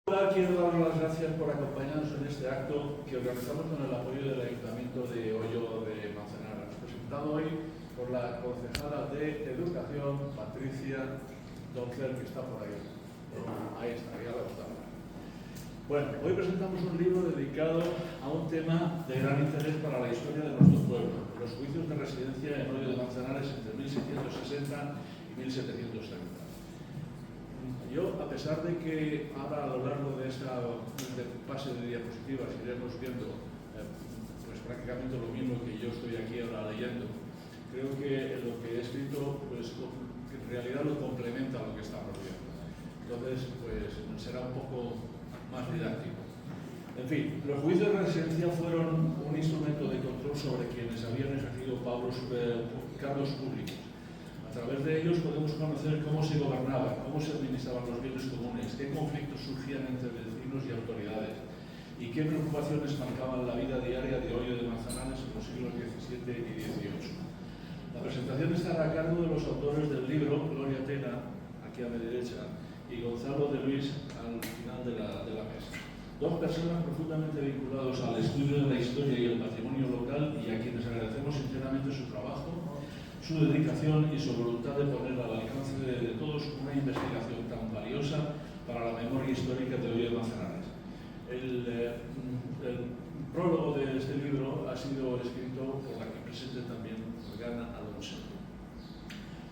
Quiero dar las gracias por acompañarnos en este acto que organizamos con el apoyo del Ayuntamiento de Hoyo de Manzanares, presentado hoy por la concejala de Educación, Patricia Doncler, que está por ahí. Ahí está, ya lo está. Bueno, hoy presentamos un libro dedicado a un tema de gran interés para la historia de nuestro pueblo, los juicios de residencia en Hoyo de Manzanares entre 1660 y 1730. Yo, a pesar de que ahora a lo largo de esta fase de diapositivas iremos viendo pues prácticamente lo mismo que yo estoy aquí ahora leyendo, creo que lo que he escrito pues en realidad lo complementa a lo que estamos viendo. Entonces, pues será un poco más didáctico. En fin, los juicios de residencia fueron un instrumento de control sobre quienes habían ejercido cargos públicos. A través de ellos podemos conocer cómo se gobernaba, cómo se administraban los bienes comunes, qué conflictos surgían entre vecinos y autoridades y qué preocupaciones marcaban la vida diaria de Hoyo de Manzanares en los siglos XVII y XVIII. La presentación estará a cargo de los autores del libro, Gloria Tena, aquí a mi derecha, y Gonzalo de Luis al final de la mesa. Dos personas profundamente vinculados al estudio de la historia y el patrimonio local y a quienes agradecemos sinceramente su trabajo, su dedicación y su voluntad de poner al alcance de todos una investigación tan valiosa para la memoria histórica de Hoyo de Manzanares. El prólogo de este libro ha sido escrito por la que presente también Morgana Alonso.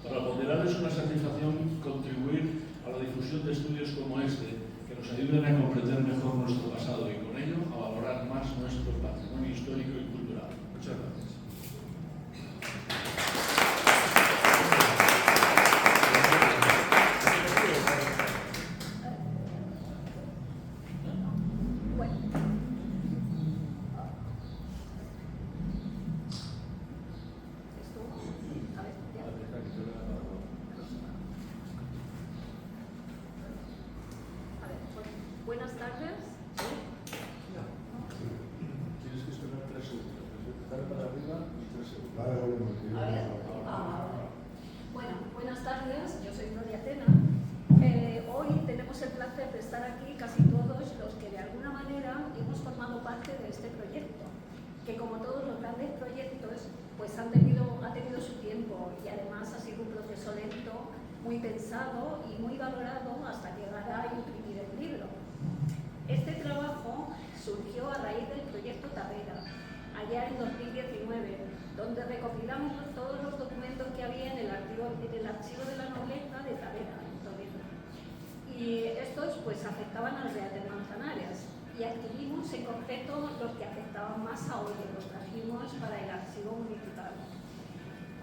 Para Ponderar es una satisfacción contribuir a la difusión de estudios como este, que nos ayuden a comprender mejor nuestro pasado y con ello a valorar más nuestro patrimonio histórico y cultural. Muchas gracias. Buenas tardes. Tienes que esperar 3 segundos. Empezar para arriba y 3 segundos. Bueno, buenas tardes. Yo soy Gloria Tena. Hoy tenemos el placer de estar aquí casi todos los que de alguna manera hemos formado parte de este proyecto, que como todos los grandes proyectos, pues ha tenido su tiempo y además ha sido un proceso lento, muy pensado y muy valorado hasta llegar a imprimir el libro. Este trabajo surgió a raíz del proyecto Tavera, allá en 2019, donde recopilamos todos los documentos que había en el archivo de la nobleza de Tavera, en Toledo. Y estos pues afectaban al Real de Manzanares y adquirimos en concreto los que afectaban más a Hoyo, los trajimos para el archivo municipal.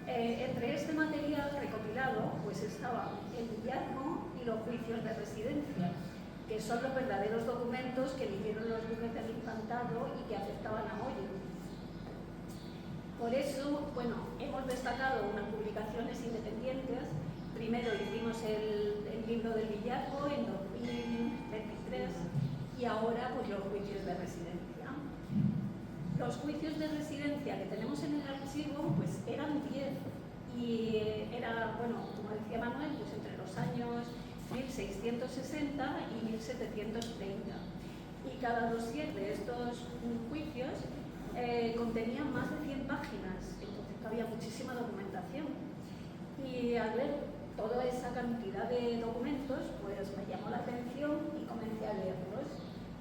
Entre este material recopilado pues estaban el hallazgo y los juicios de residencia, que son los verdaderos documentos que eligieron los duques del Infantado y que afectaban a Hoyo. Por eso, bueno, hemos destacado unas publicaciones independientes. Primero hicimos el libro del hallazgo en 2023 y ahora pues los juicios de residencia. Los juicios de residencia que tenemos en el archivo pues eran 10 y era, bueno, como decía Manuel, pues entre los años 1660 y 1730. Y cada dossier de estos juicios contenían más de 100 páginas, entonces había muchísima documentación. Y al ver toda esa cantidad de documentos, pues me llamó la atención y comencé a leerlos.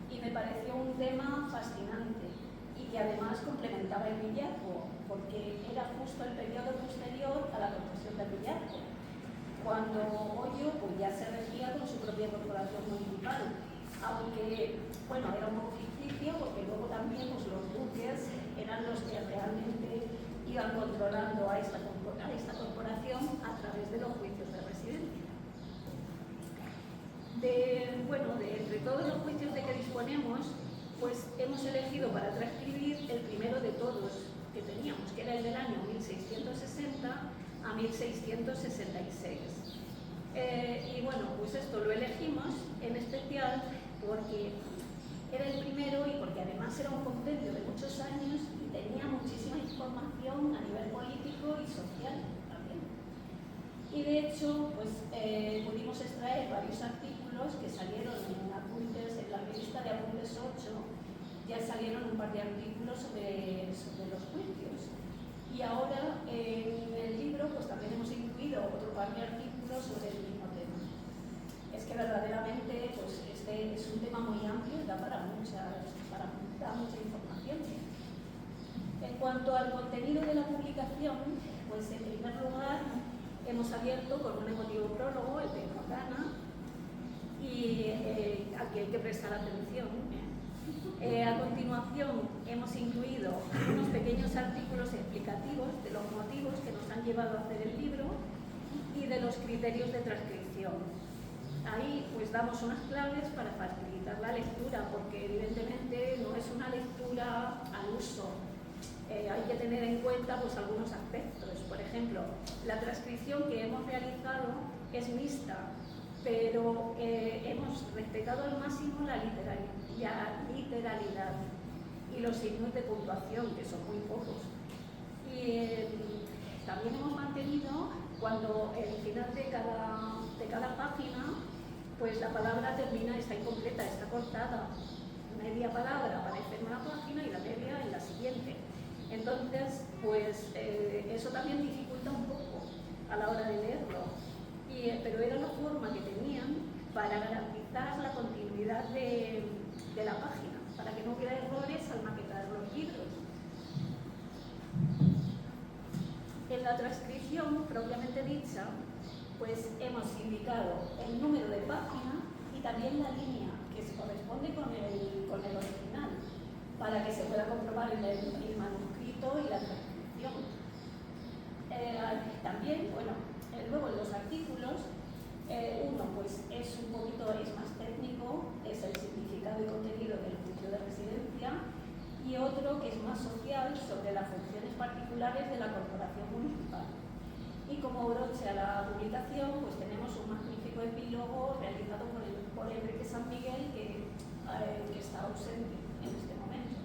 Y me pareció un tema fascinante y que además complementaba el hallazgo, porque era justo el periodo posterior a la construcción del hallazgo, cuando Hoyo pues, ya se regía con su propia corporación municipal, aunque bueno, era un poco ficticio porque luego también pues, los duques eran los que realmente iban controlando a esta corporación a través de los juicios de residencia. De entre todos los juicios de que disponemos, pues hemos elegido para transcribir el primero de todos que teníamos, que era el del año 1660 a 1666. Y bueno, pues esto lo elegimos en especial porque era el primero y porque además era un compendio de muchos años y tenía muchísima información a nivel político y social también. Y de hecho, pues pudimos extraer varios artículos que salieron en Apuntes, en la revista de Apuntes 8, ya salieron un par de artículos sobre los juicios. Y ahora en el libro pues también hemos incluido otro par de artículos sobre el mismo tema. Es que verdaderamente pues este es un tema muy amplio y da para mucha información. En cuanto al contenido de la publicación, pues en primer lugar hemos abierto con un emotivo prólogo, el de Morgana, y aquí hay que prestar atención. A continuación hemos incluido unos pequeños artículos explicativos de los motivos que nos han llevado a hacer el libro y de los criterios de transcripción. Ahí pues damos unas claves para facilitar la lectura, porque evidentemente no es una lectura al uso. Hay que tener en cuenta pues algunos aspectos. Por ejemplo, la transcripción que hemos realizado es mixta, pero hemos respetado al máximo la literalidad y los signos de puntuación, que son muy pocos. Y también hemos mantenido, cuando el final de cada página, pues la palabra termina, está incompleta, está cortada. Media palabra aparece en una página y la media en la siguiente. Entonces, pues eso también dificulta un poco a la hora de leerlo. Pero era la forma que tenían para garantizar la continuidad de la página, para que no hubiera errores al maquetar los libros. En la transcripción propiamente dicha, pues hemos indicado el número de página y también la línea que se corresponde con el original, para que se pueda comprobar en el manuscrito y la transcripción. También, bueno, luego en los artículos, uno pues es más técnico, es el significado y contenido del juicio de residencia, y otro que es más social, sobre las funciones particulares de la corporación municipal. Y como broche a la publicación, pues tenemos un magnífico epílogo realizado por Enrique San Miguel, que está ausente en este momento.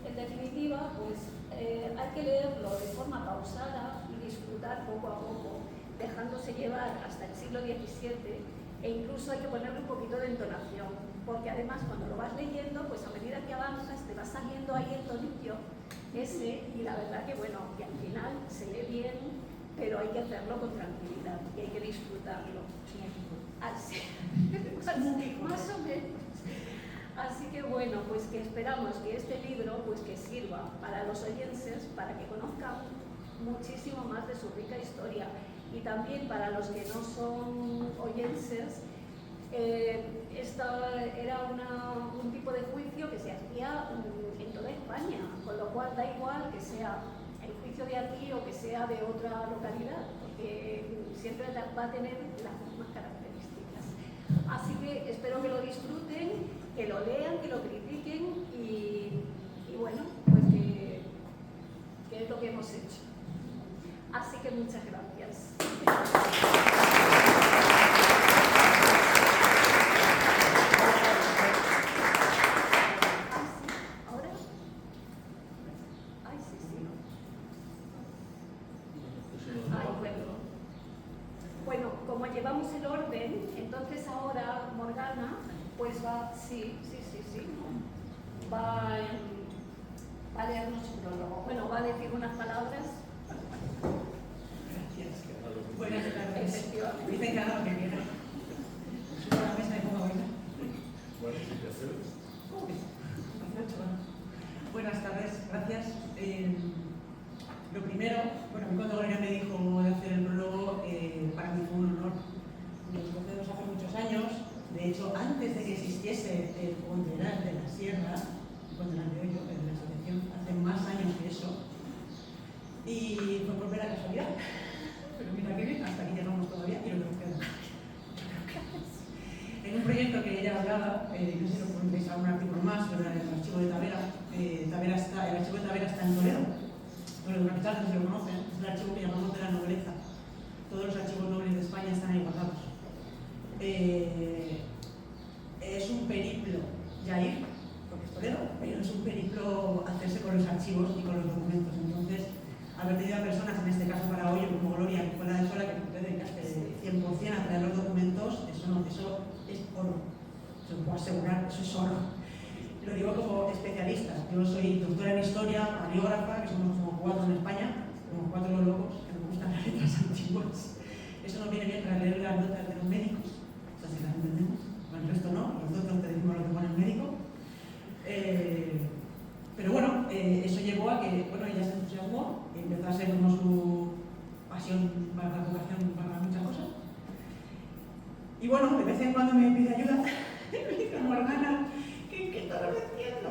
En definitiva, pues hay que leerlo de forma pausada y disfrutar poco a poco, dejándose llevar hasta el siglo XVII, e incluso hay que ponerle un poquito de entonación, porque además cuando lo vas leyendo, pues a medida que avanzas te va saliendo ahí el tonillo ese, y la verdad que bueno, que al final se lee bien, pero hay que hacerlo con tranquilidad y hay que disfrutarlo. Así, más o menos. Así que bueno, pues que esperamos que este libro pues que sirva para los oyenses, para que conozcan muchísimo más de su rica historia, y también para los que no son oyenses. Esta era un tipo de juicio que se hacía en toda España, con lo cual da igual que sea el juicio de aquí o que sea de otra localidad, porque siempre va a tener las mismas características. Así que espero que lo disfruten, que lo lean, que lo critiquen y bueno, pues que es lo que hemos hecho. Así que muchas gracias. ¿Ahora? Ay, sí. Bueno, como llevamos el orden, entonces ahora Morgana pues va, va a leernos un prólogo. Bueno, va a decir unas palabras. Gracias. Buenas tardes. Efectivamente. Dicen que haga lo que quiera. Subo a la mesa y pongo a bailar. Buenas tardes, gracias. Lo primero, bueno, cuando Gloria me dijo de hacer el prólogo, para mí fue un honor. Nos conocemos hace muchos años. De hecho, antes de que existiese el Ponteral de la Sierra, Ponteral de Hoyo, en la asociación, hace más años que eso. Y fue por mera casualidad. Pero mira que bien, hasta aquí llegamos todavía y lo que nos queda. En un proyecto que ella hablaba, no sé si lo preguntéis a un artículo más sobre el archivo de Tavera. El archivo de Tavera está en Toledo. Toledo, una no sé si lo conocen, es el archivo que llamamos de la nobleza. Todos los archivos nobles de España están ahí guardados. Es un periplo ya ir, porque es Toledo, pero es un periplo hacerse con los archivos y con los documentos. Entonces, haber tenido a personas, en este caso para Hoyo, como Gloria, que fue la de Sola, que te dedicaste 100% a traer los documentos, eso es oro. Se lo puedo asegurar, eso es oro. Lo digo como especialista. Yo soy doctora en historia, paleógrafa, que somos como 4 en España, como 4 los locos, que nos gustan las letras antiguas. Eso nos viene bien para leer las notas de los médicos, o sea, si las entendemos. Bueno, el resto no, nosotros te decimos lo que pone el médico. Pero bueno, eso llevó a que, bueno, ella se entusiasmó, empezó a ser como su pasión, para la vocación para muchas cosas. Y bueno, de vez en cuando me pide ayuda, me dice, Morgana, ¿qué estás haciendo?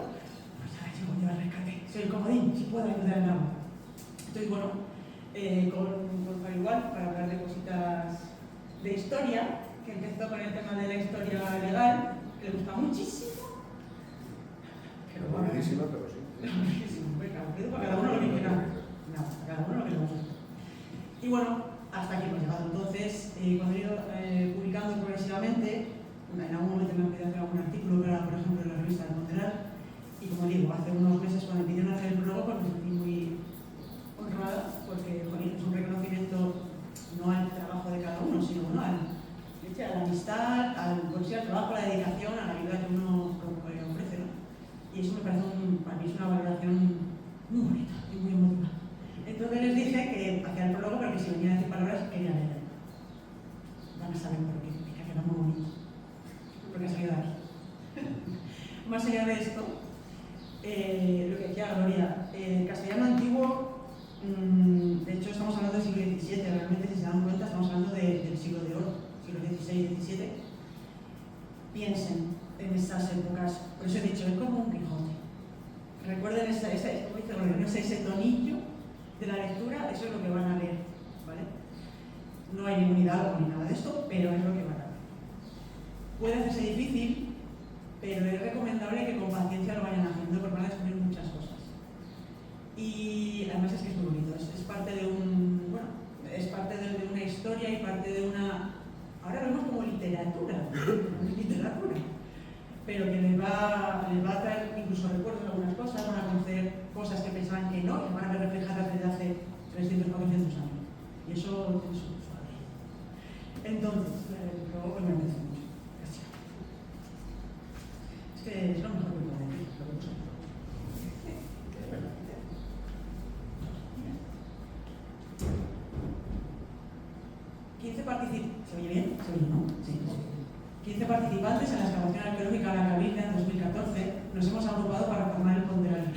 Pues ahora yo a rescate, soy el comodín, si puedo ayudar en algo. Entonces, bueno, con Fabio igual, para hablar de cositas de historia, que empezó con el tema de la historia legal, que le gusta muchísimo. Buenísima, pero sí. Para cada uno lo que quiera. No, cada uno lo que le gusta. Y bueno, hasta aquí hemos llegado. Entonces, cuando he ido publicando progresivamente, en algún momento me han pedido hacer algún artículo, pero por ejemplo en la revista de Ponderal, y como digo, hace unos meses cuando me pidieron hacer el prólogo, pues me sentí muy honrada, porque joder, es un reconocimiento no al trabajo de cada uno, sino bueno, a la amistad, al trabajo, a la dedicación, a la ayuda que uno ofrece, ¿no? Y eso me parece, para mí es una valoración muy bonita y muy emotiva. Entonces les dije que hacía el prólogo, pero que si venía a decir palabras, quería leer. Van a saber por qué, que queda muy bonito. Porque ha salido de aquí. Más allá de esto, lo que decía Gloria, el castellano antiguo, de hecho estamos hablando del siglo XVII, realmente si se dan cuenta estamos hablando del siglo de oro, siglo XVI, XVII. Piensen en esas épocas, por eso he dicho, es como un Quijote. Recuerden ese tonillo de la lectura, eso es lo que van a leer, ¿vale? No hay ningún diálogo ni nada de esto, pero es lo que van a leer. Puede hacerse difícil, pero es recomendable que con paciencia lo vayan haciendo porque van a descubrir muchas cosas. Y además es que es muy bonito, es parte de es parte de una historia y parte de una... Ahora lo vemos como literatura, pero que les va a traer incluso recuerdos de algunas cosas, van a conocer cosas que pensaban que no, que van a ver reflejadas desde hace 300 o 400 años. Y eso es suave. Entonces, luego me apetece mucho. Gracias. Es que es lo mejor que puedo decir, lo que pasa. 15 participantes, ¿se oye bien? ¿Se oye, no? Sí. 15 participantes en la excavación arqueológica de la Cabilda en 2014 nos hemos agrupado para formar el Ponderal,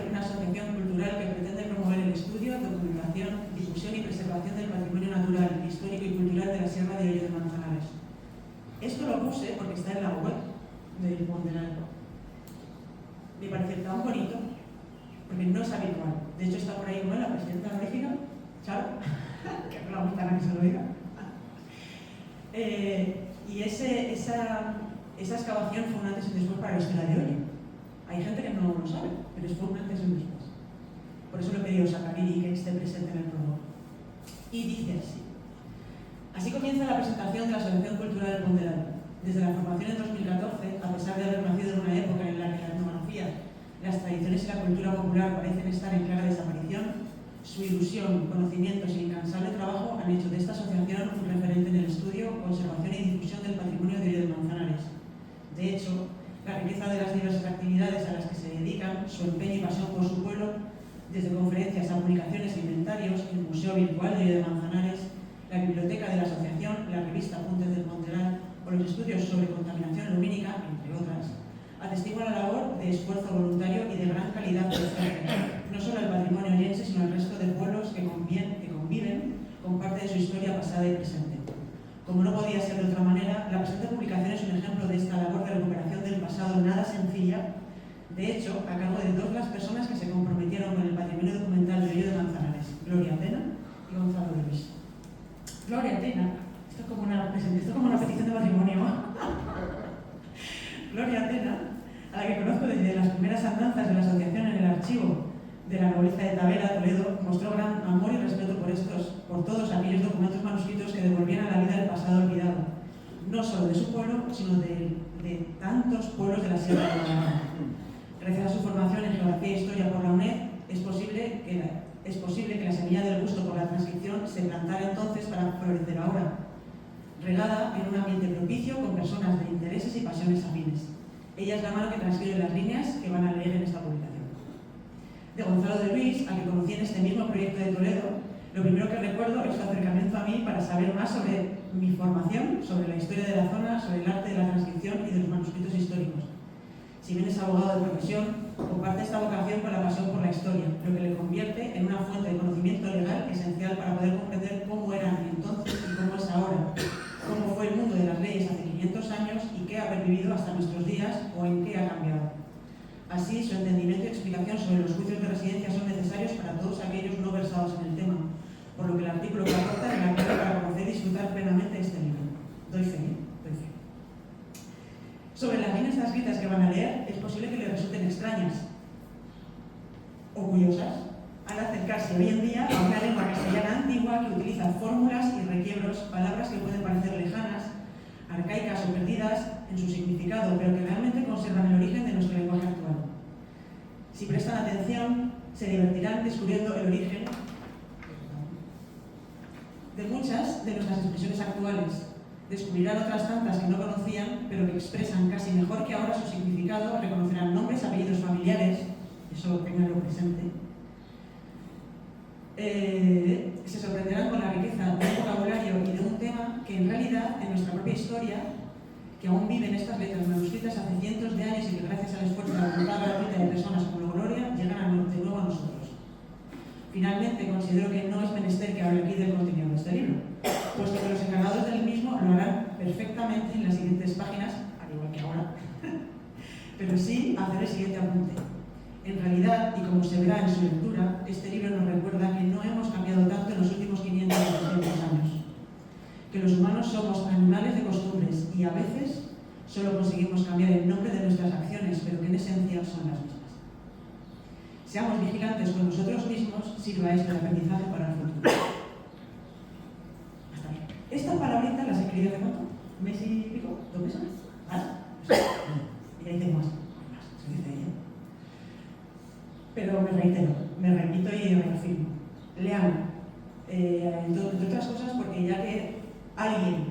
una asociación cultural que pretende promover el estudio, documentación, difusión y preservación del patrimonio natural, histórico y cultural de la Sierra de Hoyo de Manzanares. Esto lo puse porque está en la web del Ponderal. Me parece tan bonito, porque no es habitual. De hecho está por ahí la presidenta honorífica, Charo, que no la gusta a que se lo diga. Y esa excavación fue un antes y un después para la historia de Hoyo. Hay gente que no lo sabe, pero fue un antes y un después. Por eso lo he pedido sacar y que esté presente en el prólogo. Y dice así. Así comienza la presentación de la Asociación Cultural del Ponderal. Desde la formación en 2014, a pesar de haber nacido en una época en la que la etnografía, las tradiciones y la cultura popular parecen estar en clara desaparición, su ilusión, conocimientos y incansable trabajo han hecho de esta asociación un referente en el estudio, conservación y difusión del patrimonio de Hoyo de Manzanares. De hecho, la riqueza de las diversas actividades a las que se dedican, su empeño y pasión por su pueblo, desde conferencias a publicaciones e inventarios, el Museo Virtual de Hoyo de Manzanares, la biblioteca de la asociación, la revista Apuntes del Ponderal o los estudios sobre contaminación lumínica, entre otras, atestiguan la labor de esfuerzo voluntario y de gran calidad de no solo el patrimonio oyense, sino el resto de pueblos que conviven con parte de su historia pasada y presente. Como no podía ser de otra manera, la presente publicación es un ejemplo de esta labor de recuperación del pasado nada sencilla, de hecho, a cargo de 2 las personas que se comprometieron con el patrimonio documental de Hoyo de Manzanares, Gloria Atena y Gonzalo de Luis. Gloria Atena, esto es como una petición de patrimonio. Gloria Atena, a la que conozco desde las primeras andanzas de la asociación en el archivo de la nobleza de Tavera, Toledo, mostró gran amor y respeto por todos aquellos documentos manuscritos que devolvían a la vida el pasado olvidado, no solo de su pueblo, sino de tantos pueblos de la Sierra de Guadalajara. Gracias a su formación en Geografía e Historia por la UNED, es posible que Es posible que la semilla del gusto por la transcripción se plantara entonces para florecer ahora, regada en un ambiente propicio con personas de intereses y pasiones afines. Ella es la mano que transcribe las líneas que van a leer en esta publicación. De Gonzalo de Luis, a que conocí en este mismo proyecto de Toledo, lo primero que recuerdo es su acercamiento a mí para saber más sobre mi formación, sobre la historia de la zona, sobre el arte de la transcripción y de los manuscritos históricos. Si bien es abogado de profesión, comparte esta vocación con la pasión por la historia, lo que le convierte en una fuente de conocimiento legal esencial para poder comprender cómo eran entonces y cómo es ahora, cómo fue el mundo de las leyes hace 500 años y qué ha pervivido hasta nuestros días o en qué ha cambiado. Así, su entendimiento y explicación sobre los juicios de residencia son necesarios para todos aquellos no versados en el tema, por lo que el artículo que aporta es la clave para conocer y disfrutar plenamente este libro. Doy fe, doy fe. Sobre las líneas transcritas que van a leer, es posible que les resulten extrañas o curiosas al acercarse hoy en día a una lengua castellana antigua que utiliza fórmulas y requiebros, palabras que pueden parecer lejanas, arcaicas o perdidas en su significado, pero que realmente conservan el origen de nuestro lenguaje actual. Si prestan atención, se divertirán descubriendo el origen de muchas de nuestras expresiones actuales. Descubrirán otras tantas que no conocían, pero que expresan casi mejor que ahora su significado, reconocerán nombres, apellidos familiares, eso tenganlo presente. Se sorprenderán con la riqueza de un vocabulario y de un tema que en realidad en nuestra propia historia, que aún viven estas letras manuscritas hace cientos de años y que gracias al esfuerzo de la voluntad gratuita de personas como Gloria llegan de nuevo a nosotros. Finalmente, considero que no es menester que hable aquí del contenido de este libro, puesto que los encargados del mismo lo harán perfectamente en las siguientes páginas, al igual que ahora, pero sí hacer el siguiente apunte. En realidad, y como se verá en su lectura, este libro nos recuerda que no hemos cambiado tanto en los últimos 500 o 200 años, que los humanos somos animales de costumbres y a veces solo conseguimos cambiar el nombre de nuestras acciones, pero que en esencia son las mismas. Seamos vigilantes con nosotros mismos, sirva esto de aprendizaje para el futuro. Hasta aquí. Esta palabrita las escribí hace cuánto, ¿un mes y pico? ¿2 meses? ¿Más? Y ahí tengo más. Se dice ella. Pero me reitero, me repito y reafirmo. Lean, entre otras cosas, porque ya que alguien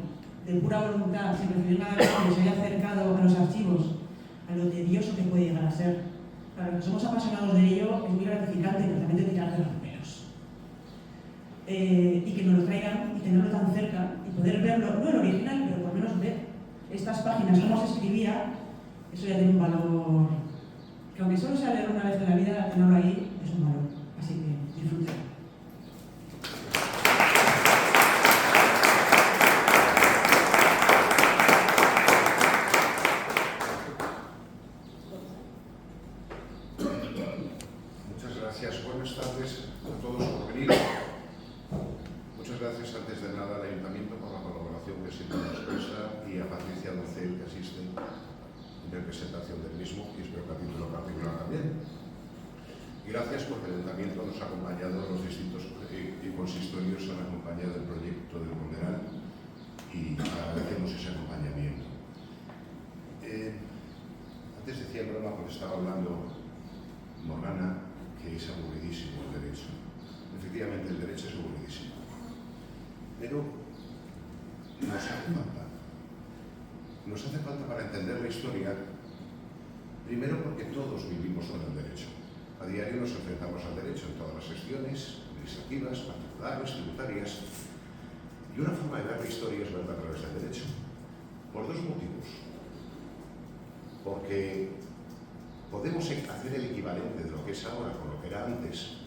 de pura voluntad, sin recibir nada de cambio, se haya acercado a los archivos, a lo tedioso que puede llegar a ser, para los que somos apasionados de ello, es muy gratificante, pero también de tirar de los pelos. Y que nos lo traigan y tenerlo tan cerca y poder verlo, no el original, pero por lo menos ver estas páginas, cómo se escribía, eso ya tiene un valor. Que aunque solo sea leer una vez en la vida, tenerlo ahí es un valor. Así que disfruten. Muchas gracias. Buenas tardes a todos por venir. Muchas gracias antes de nada al Ayuntamiento por la colaboración que siempre nos presta y a Patricia Docel que asiste en representación del mismo y espero que a título particular también. Y gracias porque el Ayuntamiento nos ha acompañado en los distintos consistorios, han acompañado el proyecto del Ponderal y agradecemos ese acompañamiento. Antes decía en broma porque estaba hablando Morgana que es aburridísimo el derecho. Efectivamente el derecho es aburridísimo. Pero nos hace falta. Nos hace falta para entender la historia, primero porque todos vivimos con el derecho. A diario nos enfrentamos al derecho en todas las secciones, administrativas, particulares, tributarias. Y una forma de ver la historia es verla a través del derecho. Por 2 motivos. Porque podemos hacer el equivalente de lo que es ahora con lo que era antes.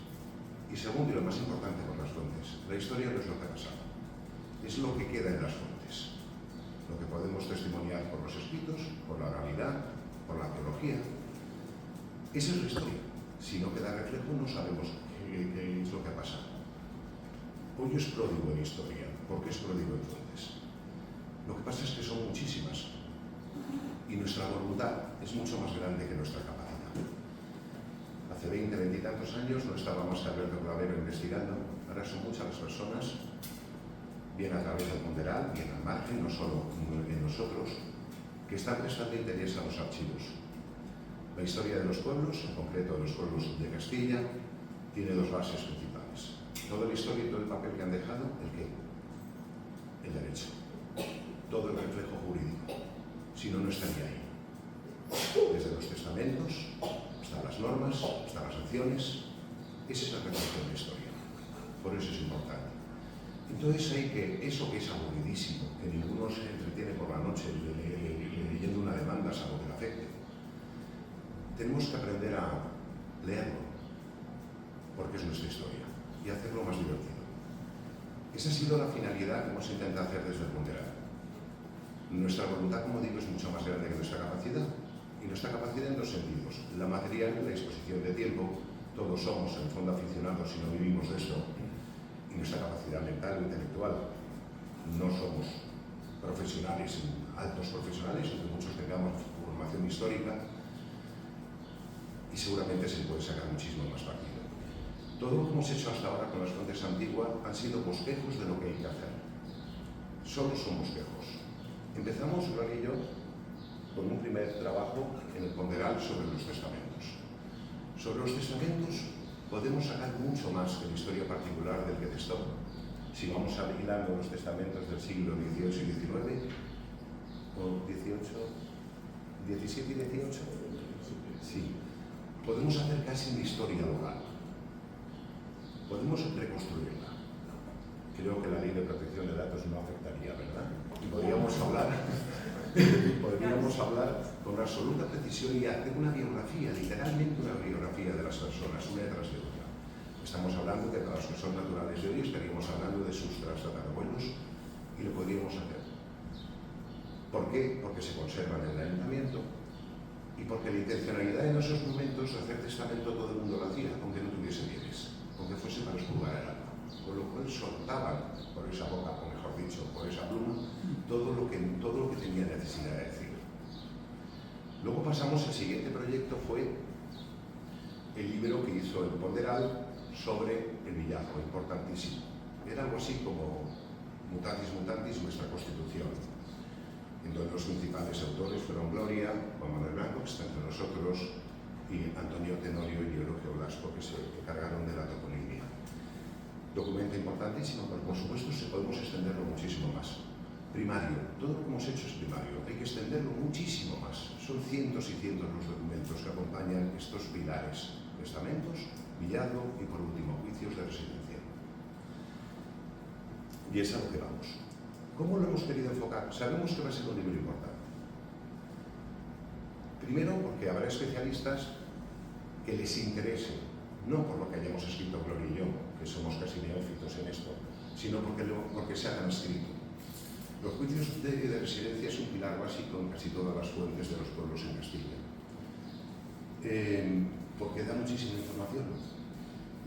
Y segundo, y lo más importante, por las fuentes. La historia no es lo que ha pasado, es lo que queda en las fuentes. Lo que podemos testimoniar por los escritos, por la oralidad, por la arqueología. Esa es la historia. Si no queda reflejo, no sabemos qué es lo que ha pasado. Hoy es pródigo en historia, porque es pródigo en fuentes. Lo que pasa es que son muchísimas. Y nuestra voluntad es mucho más grande que nuestra capacidad. Hace 20, 20 y tantos años no estaba más que Alberto Clavero investigando. Ahora son muchas las personas, bien a través del Ponderal, bien al margen, no solo en nosotros, que están prestando interés a los archivos. La historia de los pueblos, en concreto de los pueblos de Castilla, tiene 2 bases principales. Toda la historia y todo el papel que han dejado, ¿el qué? El derecho. Todo el reflejo jurídico. Si no, no estaría ahí. Desde los testamentos, hasta las normas, hasta las sanciones. Esa es la reflexión de la historia. Por eso es importante. Entonces hay que, eso que es aburridísimo, que ninguno se entretiene por la noche leyendo una demanda salvo que le afecte, tenemos que aprender a leerlo, porque es nuestra historia, y hacerlo más divertido. Esa ha sido la finalidad que hemos intentado hacer desde el Ponderal. Nuestra voluntad, como digo, es mucho más grande que nuestra capacidad, y nuestra capacidad en dos sentidos: la material, la disposición de tiempo. Todos somos, en el fondo, aficionados y no vivimos de esto, y nuestra capacidad mental e intelectual. No somos profesionales, altos profesionales, aunque muchos tengamos formación histórica, y seguramente se puede sacar muchísimo más partido. Todo lo que hemos hecho hasta ahora con las fuentes antiguas han sido bosquejos de lo que hay que hacer. Solo son bosquejos. Empezamos, Gloria y yo, con un primer trabajo en el Ponderal sobre los testamentos. Sobre los testamentos podemos sacar mucho más que la historia particular del que testó. Si vamos hilando los testamentos del siglo XVIII y XIX, o XVII, XVII y XVIII, sí, podemos hacer casi una historia local. Podemos reconstruirla. Creo que la ley de protección de datos no afectaría, ¿verdad? Y podríamos hablar con absoluta precisión y hacer una biografía, literalmente una biografía de las personas, una detrás de otra. Estamos hablando de los que son naturales de hoy, estaríamos hablando de sus tatarabuelos y lo podríamos hacer. ¿Por qué? Porque se conservan en el ayuntamiento y porque la intencionalidad en esos momentos de hacer testamento todo el mundo lo hacía, aunque no tuviese bienes, aunque fuese para expurgar el alma. Con lo cual soltaban por esa boca, o mejor dicho, por esa pluma, todo lo que tenía necesidad de decir. Luego pasamos, el siguiente proyecto fue el libro que hizo el Ponderal sobre el villazgo, importantísimo. Era algo así como Mutatis Mutandis, nuestra Constitución. Entonces los principales autores fueron Gloria, Juan Manuel Blanco, que está entre nosotros, y Antonio Tenorio y Eulogia Blasco, que se encargaron de la toponimia. Documento importantísimo, pero por supuesto podemos extenderlo muchísimo más. Primario, todo lo que hemos hecho es primario, hay que extenderlo muchísimo más. Son cientos y cientos los documentos que acompañan estos pilares: testamentos, villazgo y, por último, juicios de residencia. Y es a lo que vamos. ¿Cómo lo hemos querido enfocar? Sabemos que va a ser un libro importante. Primero, porque habrá especialistas que les interese, no por lo que hayamos escrito Gloria y yo, que somos casi neófitos en esto, sino porque se hayan escrito. Los juicios de residencia es un pilar básico en casi todas las fuentes de los pueblos en Castilla, porque da muchísima información.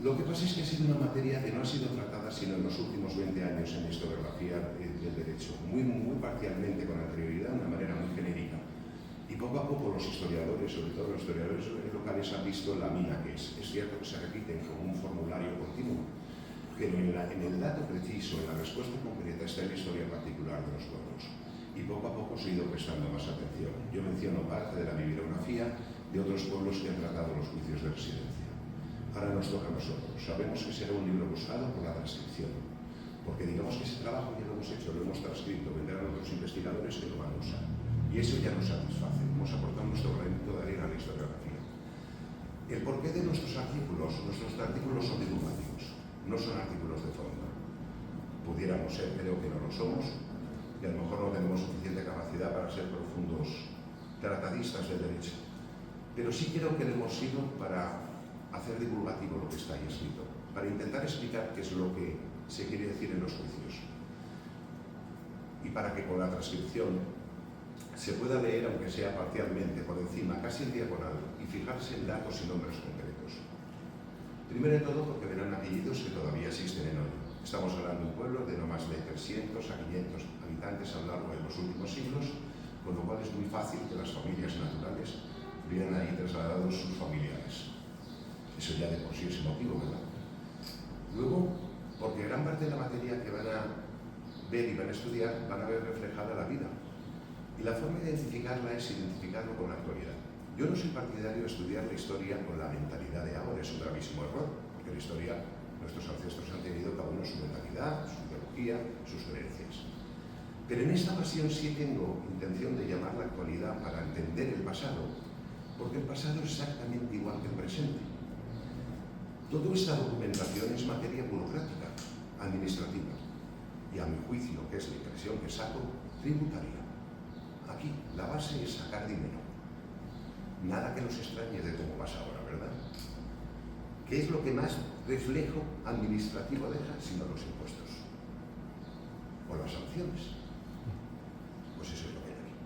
Lo que pasa es que ha sido una materia que no ha sido tratada sino en los últimos 20 años en la historiografía del derecho, muy parcialmente, con anterioridad, de una manera muy genérica. Y poco a poco los historiadores, sobre todo los historiadores locales, han visto la mina que es. Es cierto que se repiten como un formulario continuo, pero en el dato preciso, en la respuesta concreta, está en la historia particular de los pueblos. Y poco a poco se ha ido prestando más atención. Yo menciono parte de la bibliografía de otros pueblos que han tratado los juicios de residencia. Ahora nos toca a nosotros. Sabemos que será un libro buscado por la transcripción, porque digamos que ese trabajo ya lo hemos hecho, lo hemos transcrito, vendrán otros investigadores que lo van a usar. Y eso ya nos satisface. Hemos aportado nuestro granito de arena a la historiografía. El porqué de nuestros artículos son divulgativos, no son artículos de fondo. Pudiéramos ser, creo que no lo somos, y a lo mejor no tenemos suficiente capacidad para ser profundos tratadistas del derecho. Pero sí creo que lo hemos sido para hacer divulgativo lo que está ahí escrito, para intentar explicar qué es lo que se quiere decir en los juicios. Y para que con la transcripción se pueda leer, aunque sea parcialmente, por encima, casi en diagonal, y fijarse en datos y nombres concretos. Primero de todo, porque verán apellidos que todavía existen en hoy. Estamos hablando de un pueblo de no más de 300 a 500 habitantes a lo largo de los últimos siglos, con lo cual es muy fácil que las familias naturales vean ahí trasladados sus familiares. Eso ya de por sí es motivo, ¿verdad? Luego, porque gran parte de la materia que van a ver y van a estudiar van a ver reflejada la vida. Y la forma de identificarla es identificarlo con la actualidad. Yo no soy partidario de estudiar la historia con la mentalidad de ahora, es un gravísimo error, porque la historia no nuestros ancestros han tenido cada uno su mentalidad, su ideología, sus creencias. Pero en esta ocasión sí tengo intención de llamar la actualidad para entender el pasado, porque el pasado es exactamente igual que el presente. Toda esta documentación es materia burocrática, administrativa, y a mi juicio, que es la impresión que saco, tributaria. Aquí la base es sacar dinero. Nada que nos extrañe de cómo pasa ahora, ¿verdad? ¿Qué es lo que más reflejo administrativo deja sino los impuestos? O las sanciones. Pues eso es lo que hay aquí.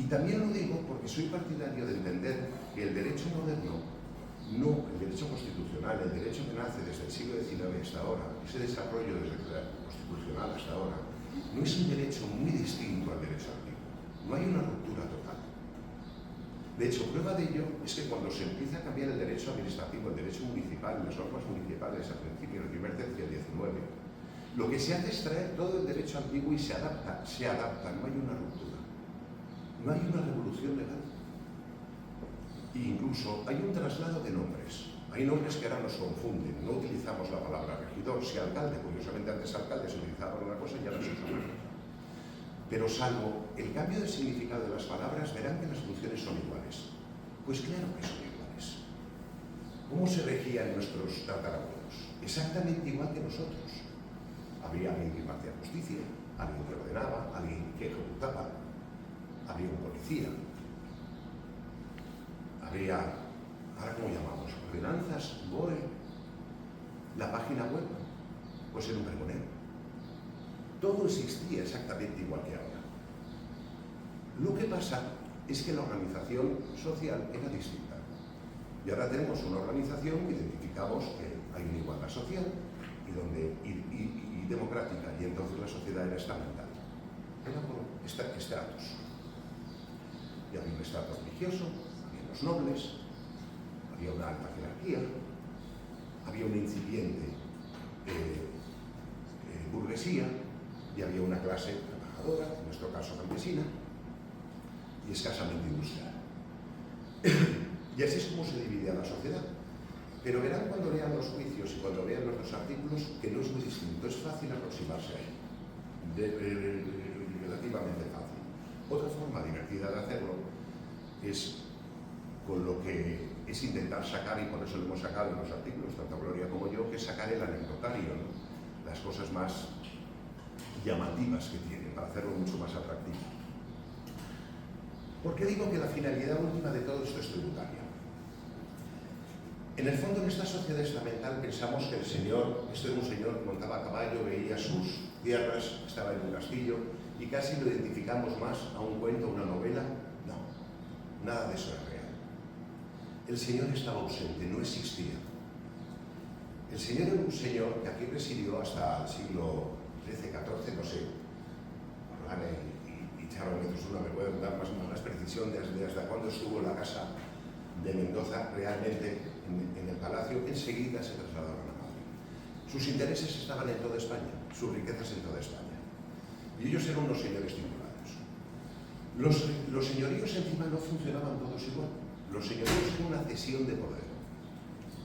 Y también lo digo porque soy partidario de entender que el derecho moderno, no el derecho constitucional, el derecho que nace desde el siglo XIX hasta ahora, ese desarrollo desde el constitucional hasta ahora, no es un derecho muy distinto al derecho antiguo. No hay una ruptura total. De hecho, prueba de ello es que cuando se empieza a cambiar el derecho administrativo, el derecho municipal, las normas municipales a principios del primer tercio del XIX, lo que se hace es traer todo el derecho antiguo y se adapta, no hay una ruptura, no hay una revolución legal. E incluso hay un traslado de nombres. Hay nombres que ahora nos confunden, no utilizamos la palabra regidor, si alcalde, curiosamente antes alcalde se utilizaba una cosa y ahora se usa otra. Pero salvo el cambio de significado de las palabras, verán que las funciones son iguales. Pues claro que son iguales. ¿Cómo se regían nuestros tatarabuelos? Exactamente igual que nosotros. Habría alguien que impartía justicia, alguien que ordenaba, alguien que ejecutaba, habría un policía, habría, ahora cómo llamamos, ordenanzas, BOE, la página web, pues era un pregonero. Todo existía exactamente igual que ahora. Lo que pasa es que la organización social era distinta. Y ahora tenemos una organización que identificamos que hay una igualdad social y democrática, y entonces la sociedad era estamental. Era por estratos. Y había un estrato religioso, había los nobles, había una alta jerarquía, había una incipiente burguesía, y había una clase trabajadora, en nuestro caso campesina, y escasamente industrial. Y así es como se dividía la sociedad. Pero verán cuando lean los juicios y cuando vean nuestros artículos que no es muy distinto, es fácil aproximarse a él, relativamente fácil. Otra forma divertida de hacerlo es con lo que es intentar sacar, y por eso lo hemos sacado en los artículos, tanto Gloria como yo, que es sacar el anecdotario, ¿no? Las cosas más llamativas que tiene, para hacerlo mucho más atractivo. ¿Por qué digo que la finalidad última de todo esto es tributaria? En el fondo, en esta sociedad estamental pensamos que el señor, este era un señor que montaba a caballo, veía sus tierras, estaba en un castillo, y casi lo identificamos más a un cuento, a una novela. No, nada de eso es real. El señor estaba ausente, no existía. El señor era un señor que aquí residió hasta el siglo XIII, XIV, no sé. Orlane y Charo Metosuna me pueden dar más precisión de hasta cuándo estuvo la casa de Mendoza realmente en el palacio. Enseguida se trasladaron a Madrid. Sus intereses estaban en toda España, sus riquezas en toda España. Y ellos eran unos señores titulados. Los señoríos encima no funcionaban todos igual. Los señoríos eran una cesión de poder.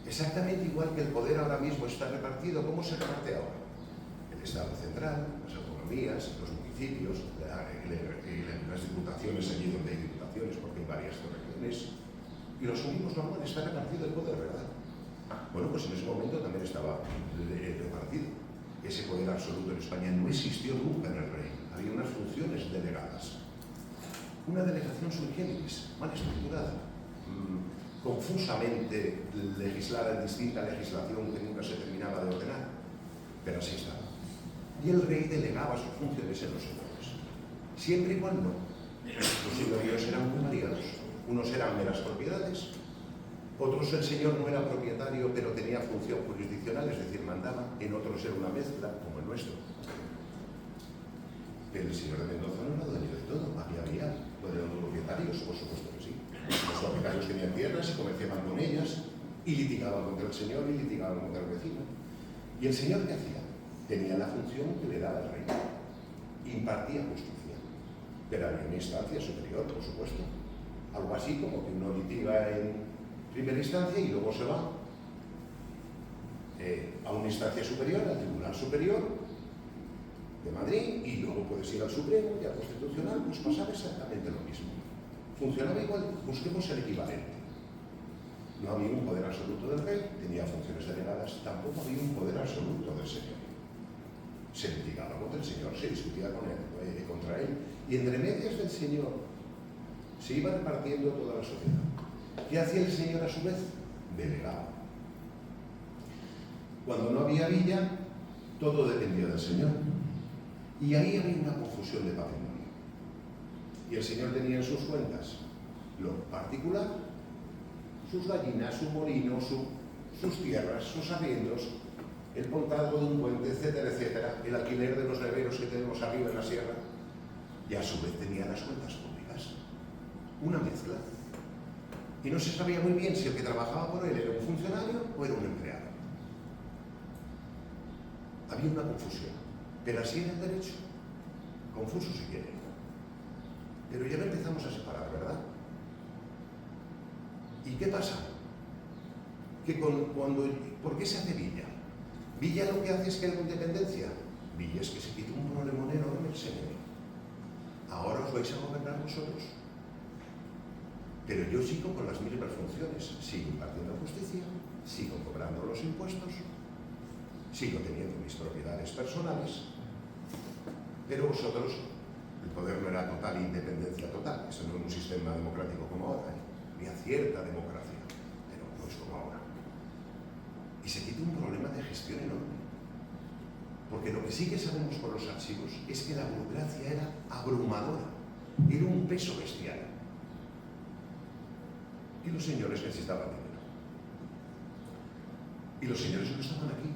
Exactamente igual que el poder ahora mismo está repartido. ¿Cómo se reparte ahora? El Estado central, las autonomías, los municipios, las diputaciones allí donde hay diputaciones, porque hay varias regiones, y los unimos normales, está repartido el poder, ¿verdad? Bueno, pues en ese momento también estaba repartido. Ese poder absoluto en España no existió nunca en el rey. Había unas funciones delegadas. Una delegación sui generis, mal estructurada, confusamente legislada en distinta legislación que nunca se terminaba de ordenar, pero así estaba. Y el rey delegaba sus funciones en los señores. Siempre y cuando los señoríos eran muy variados. Unos eran meras propiedades, otros el señor no era propietario pero tenía función jurisdiccional, es decir, mandaba, en otros era una mezcla, como el nuestro. Pero el señor de Mendoza no era dueño de todo, había propietarios, por supuesto que sí. Los propietarios tenían tierras y comerciaban con ellas, y litigaban contra el señor y litigaban contra el vecino. ¿Y el señor qué hacía? Tenía la función que le daba el rey. Impartía justicia. Pero había una instancia superior, por supuesto. Algo así como que uno litiga en primera instancia y luego se va a una instancia superior, al Tribunal Superior de Madrid, y luego puedes ir al Supremo y al Constitucional, pues pasaba exactamente lo mismo. Funcionaba igual, busquemos el equivalente. No había un poder absoluto del rey, tenía funciones delegadas, tampoco había un poder absoluto del señor. Se litigaba contra el señor, se discutía contra él, y entre medias del señor se iba repartiendo toda la sociedad. ¿Qué hacía el señor a su vez? Delegaba. Cuando no había villa, todo dependía del señor. Y ahí había una confusión de patrimonio. Y el señor tenía en sus cuentas lo particular, sus gallinas, su molino, sus tierras, sus arriendos, el pontazgo de un puente, etcétera, etcétera, el alquiler de los neveros que tenemos arriba en la sierra, y a su vez tenía las cuentas públicas. Una mezcla. Y no se sabía muy bien si el que trabajaba por él era un funcionario o era un empleado. Había una confusión, pero así era el derecho. Confuso si quiere. Pero ya lo empezamos a separar, ¿verdad? ¿Y qué pasa? Que ¿por qué se hace villa? Villa lo que hace es que haya independencia. Villa es que se quita un problemón enorme el señor. Ahora os vais a gobernar vosotros. Pero yo sigo con las mismas funciones. Sigo impartiendo justicia, sigo cobrando los impuestos, sigo teniendo mis propiedades personales, pero vosotros, el poder no era total e independencia total. Eso no es un sistema democrático como ahora, había cierta democracia, pero no es como ahora. Y se quita un problema de gestión enorme. Porque lo que sí que sabemos por los archivos es que la burocracia era abrumadora, era un peso bestial. Y los señores necesitaban dinero. Y los señores no estaban aquí.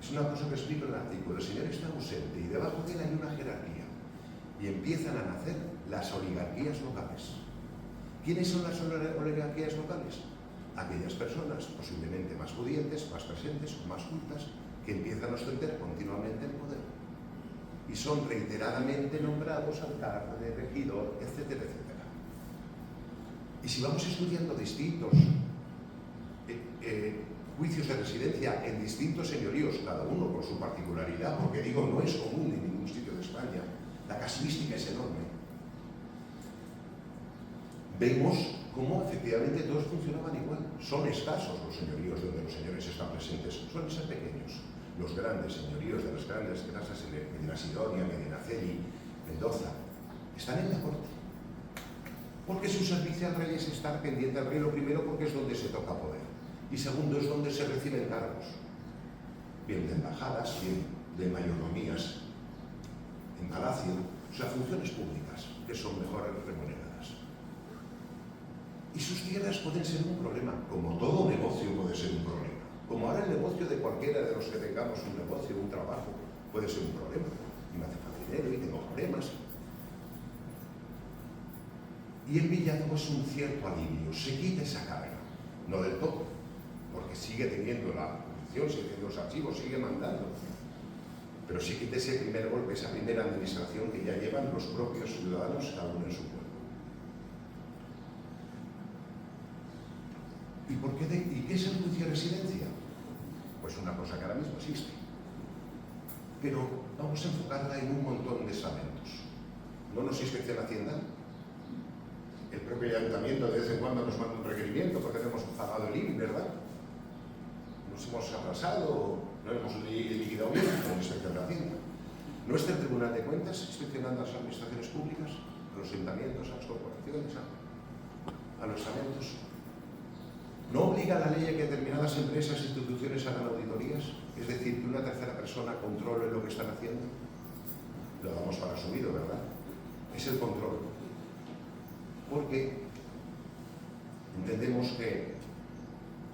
Es una cosa que explico en el artículo. El señor está ausente y debajo de él hay una jerarquía. Y empiezan a nacer las oligarquías locales. ¿Quiénes son las oligarquías locales? Aquellas personas posiblemente más pudientes, más presentes o más cultas, que empiezan a ostentar continuamente el poder. Y son reiteradamente nombrados alcalde, regidor, etcétera, etcétera. Y si vamos estudiando distintos juicios de residencia en distintos señoríos, cada uno con su particularidad, porque digo, no es común en ningún sitio de España, la casuística es enorme, vemos cómo efectivamente todos funcionaban igual. Son escasos los señoríos donde los señores están presentes, suelen ser pequeños. Los grandes señoríos de las grandes casas en Medina Sidonia, Medinaceli, Mendoza, están en la corte. Porque su servicio al rey es estar pendiente al rey, lo primero porque es donde se toca poder. Y segundo, es donde se reciben cargos, bien de embajadas, bien de mayordomías en palacio, o sea, funciones públicas que son mejor remuneradas. Y sus tierras pueden ser un problema, como todo negocio puede ser un problema. Como ahora el negocio de cualquiera de los que tengamos un negocio, un trabajo, puede ser un problema. Y me hace falta dinero y tengo problemas. Y el villano es un cierto alivio, se quita esa carga, no del todo, porque sigue teniendo la jurisdicción, sigue teniendo los archivos, sigue mandando. Pero sí quita ese primer golpe, esa primera administración que ya llevan los propios ciudadanos, cada uno en su pueblo. ¿Y qué es el juicio de residencia? Pues una cosa que ahora mismo existe. Pero vamos a enfocarla en un montón de estamentos. ¿No nos inspecciona Hacienda? El propio ayuntamiento de vez en cuando nos manda un requerimiento porque no hemos pagado el IBI, ¿verdad? Nos hemos atrasado, no hemos liquidado bien con la inspección de Hacienda. ¿No está el Tribunal de Cuentas inspeccionando a las administraciones públicas, a los ayuntamientos, a las corporaciones, a los estamentos? ¿No obliga la ley a que determinadas empresas e instituciones hagan auditorías? Es decir, que una tercera persona controle lo que están haciendo. Lo damos para asumido, ¿verdad? Es el control. Porque entendemos que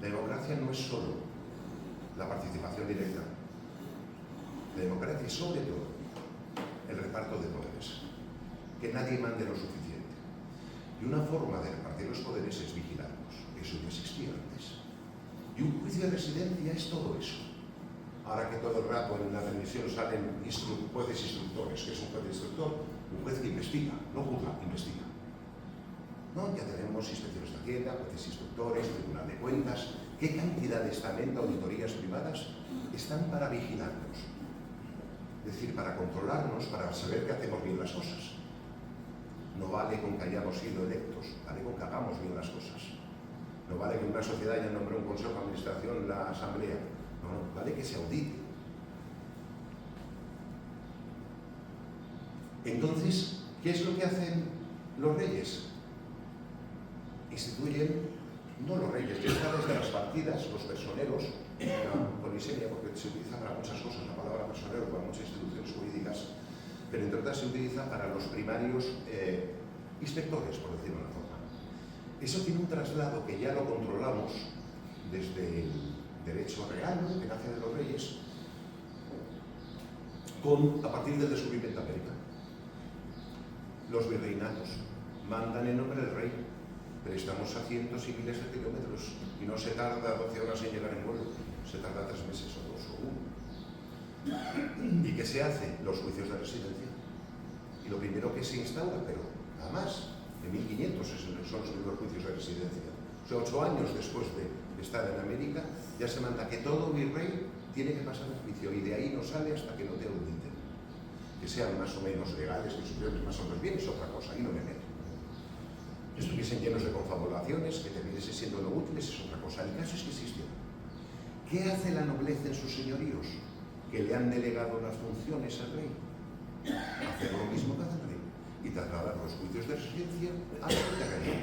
la democracia no es solo la participación directa. La democracia es sobre todo el reparto de poderes. Que nadie mande lo suficiente. Y una forma de repartir los poderes es vigilarlos. Eso ya existía antes. Y un juicio de residencia es todo eso. Ahora que todo el rato en la televisión salen jueces instructores, que es un juez instructor, un juez que investiga, no juzga, investiga. No, ya tenemos inspecciones de Hacienda, jueces instructores, Tribunal de Cuentas, que ¿Qué cantidad de estamento auditorías privadas están para vigilarnos? Es decir, para controlarnos, para saber que hacemos bien las cosas. No vale con que hayamos sido electos, vale con que hagamos bien las cosas. No vale que una sociedad haya nombrado un consejo de administración, la asamblea. No, vale que se audite. Entonces, ¿qué es lo que hacen los reyes? Instituyen, no los reyes, que están desde las partidas, los personeros, una polisemia, porque se utiliza para muchas cosas, la palabra personero, para muchas instituciones jurídicas, pero entre otras se utiliza para los primarios inspectores, por decirlo de una forma. Eso tiene un traslado que ya lo controlamos desde el derecho real, ¿no?, que nace de los reyes, a partir del descubrimiento de América. Los virreinatos mandan en nombre del rey, pero estamos a cientos y miles de kilómetros y no se tarda 12 horas en llegar en vuelo, se tarda 3 meses o 2 o 1. ¿Y qué se hace? Los juicios de residencia. Y lo primero que se instaura, pero además en 1500 son los primeros juicios de residencia. O sea, 8 años después de estar en América, ya se manda que todo virrey tiene que pasar el juicio y de ahí no sale hasta que no te auditen. Que sean más o menos legales, que supieron más o menos bien, es otra cosa, ahí no me meto. Que estuviesen llenos de confabulaciones, que terminase siendo no útiles, es otra cosa. El caso es que existió. ¿Qué hace la nobleza en sus señoríos? Que le han delegado las funciones al rey. Hacer lo mismo que hace el rey. Y trasladar los juicios de residencia al terreno.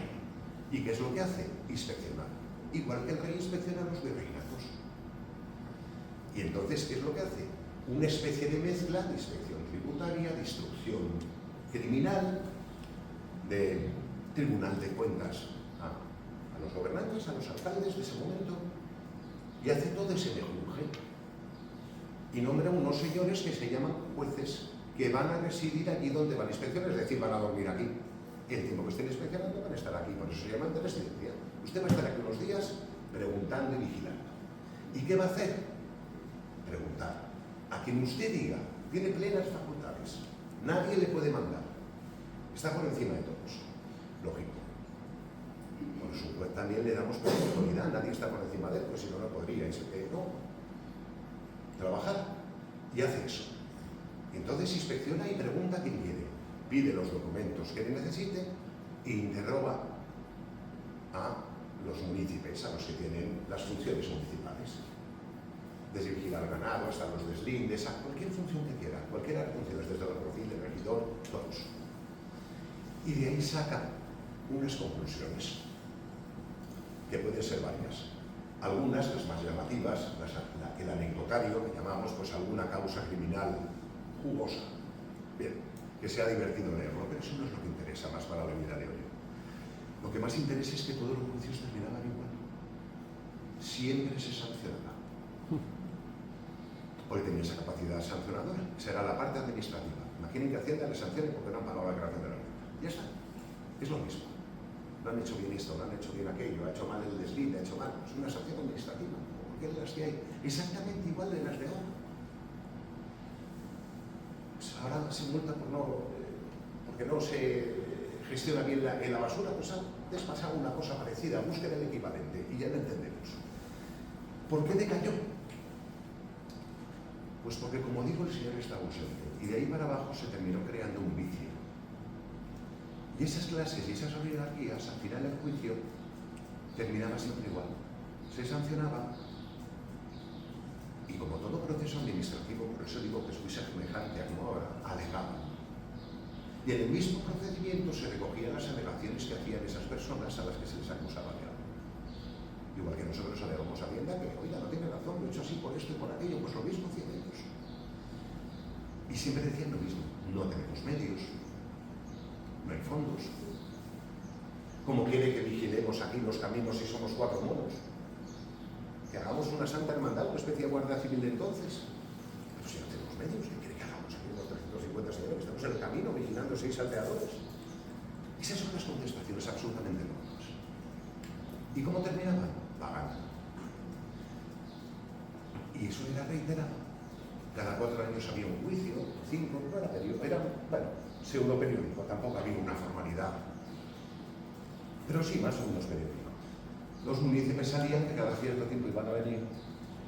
¿Y qué es lo que hace? Inspeccionar. Igual que el rey inspecciona los virreinatos. Y entonces, ¿qué es lo que hace? Una especie de mezcla de inspección tributaria, de instrucción criminal, de tribunal de cuentas a los gobernantes, a los alcaldes de ese momento, y hace todo ese mejunje. Y nombra unos señores que se llaman jueces, que van a residir allí donde van a inspeccionar, es decir, van a dormir aquí. El tiempo que estén inspeccionando van a estar aquí, por eso se llaman de residencia. Usted va a estar aquí unos días preguntando y vigilando. ¿Y qué va a hacer? Preguntar. A quien usted diga, tiene plenas facultades, nadie le puede mandar, está por encima de todos, lógico. Por eso también le damos por autoridad, nadie está por encima de él, pues si no, no podría, y se no, trabajar, y hace eso. Entonces inspecciona y pregunta a quien quiere, pide los documentos que le necesite e interroga a los municipios, a los que tienen las funciones municipales. Desde vigilar al ganado hasta los deslindes, a cualquier función que quiera, cualquiera de las funciones, desde el alguacil, el regidor, todos. Y de ahí saca unas conclusiones, que pueden ser varias. Algunas, las más llamativas, el anecdotario, que llamamos, pues alguna causa criminal jugosa. Bien, que sea divertido leerlo, pero eso no es lo que interesa más para la vida de hoy. Lo que más interesa es que todos los juicios terminaban igual. Siempre se sancionaba. Porque tenía esa capacidad sancionadora. Esa era la parte administrativa. Imaginen que Hacienda le sancione porque no han pagado la declaración de la renta. Ya está. Es lo mismo. No han hecho bien esto, no han hecho bien aquello, ha hecho mal el deslinde, ha hecho mal. Es una sanción administrativa. Porque las que hay exactamente igual de las de ahora. Pues ahora se multa porque no se gestiona bien la basura, pues ha despasado una cosa parecida. Busquen el equivalente y ya lo entendemos. ¿Por qué decayó? Pues porque, como digo, el señor estaba ausente y de ahí para abajo se terminó creando un vicio. Y esas clases y esas oligarquías, al final del juicio, terminaba siempre igual. Se sancionaba y, como todo proceso administrativo, por eso digo que es muy semejante a como ahora, alegaban. Y en el mismo procedimiento se recogían las alegaciones que hacían esas personas a las que se les acusaba de algo. Igual que nosotros alegamos a Hacienda que, oiga, no tiene razón, lo he hecho así por esto y por aquello, pues lo mismo hacían ellos. Y siempre decían lo mismo, no tenemos medios, no hay fondos. ¿Cómo quiere que vigilemos aquí los caminos si somos 4 monos? Que hagamos una santa hermandad, una especie de guardia civil de entonces. Pero si no tenemos medios, ¿qué quiere que hagamos aquí los 350 señores? Estamos en el camino vigilando 6 aldeadores. Esas son las contestaciones absolutamente locas. ¿Y cómo terminaban? Pagando. Y eso era reiterado. Cada 4 años había un juicio, 5, no era periódico, era, bueno, pseudo-periódico, tampoco había una formalidad. Pero sí, más o menos periódico. los municipios salían que cada cierto tiempo iban a venir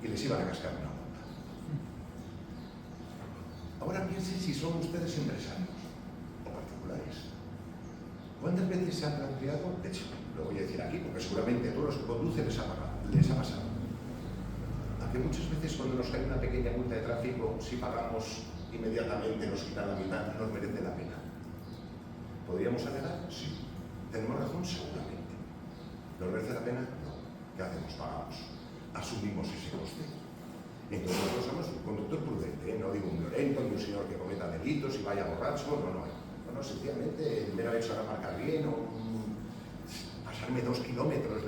y les iban a cascar una multa. Ahora piensen si son ustedes empresarios o particulares. ¿Cuántas veces se han planteado? De hecho, lo voy a decir aquí porque seguramente a todos los que conducen les ha pasado. A que muchas veces cuando nos cae una pequeña multa de tráfico, si pagamos inmediatamente nos quitan la mitad y nos merece la pena. ¿Podríamos alegar? Sí. ¿Tenemos razón? Seguramente. ¿Nos merece la pena? No. ¿Qué hacemos? Pagamos. Asumimos ese coste. Entonces nosotros somos un conductor prudente, ¿eh? No digo un violento, ni un señor que cometa delitos y vaya borracho, no, sencillamente me ha hecho aparcar bien o pasarme 2 kilómetros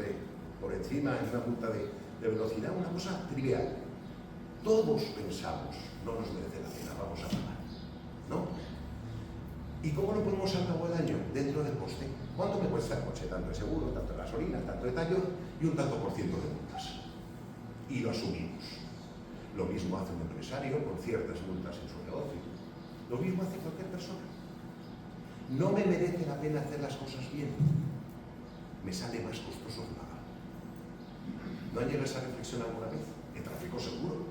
por encima en una multa de velocidad, una cosa trivial. Todos pensamos, no nos merece la pena, vamos a pagar, ¿no? ¿Y cómo lo ponemos al cabo del año? Dentro del coste. ¿Cuánto me cuesta el coche? Tanto de seguro, tanto de gasolina, tanto de tallo y un tanto por ciento de multas. Y lo asumimos. Lo mismo hace un empresario con ciertas multas en su negocio. Lo mismo hace cualquier persona. No me merece la pena hacer las cosas bien. Me sale más costoso pagar. ¿No han llegado a esa reflexión alguna vez? En tráfico seguro,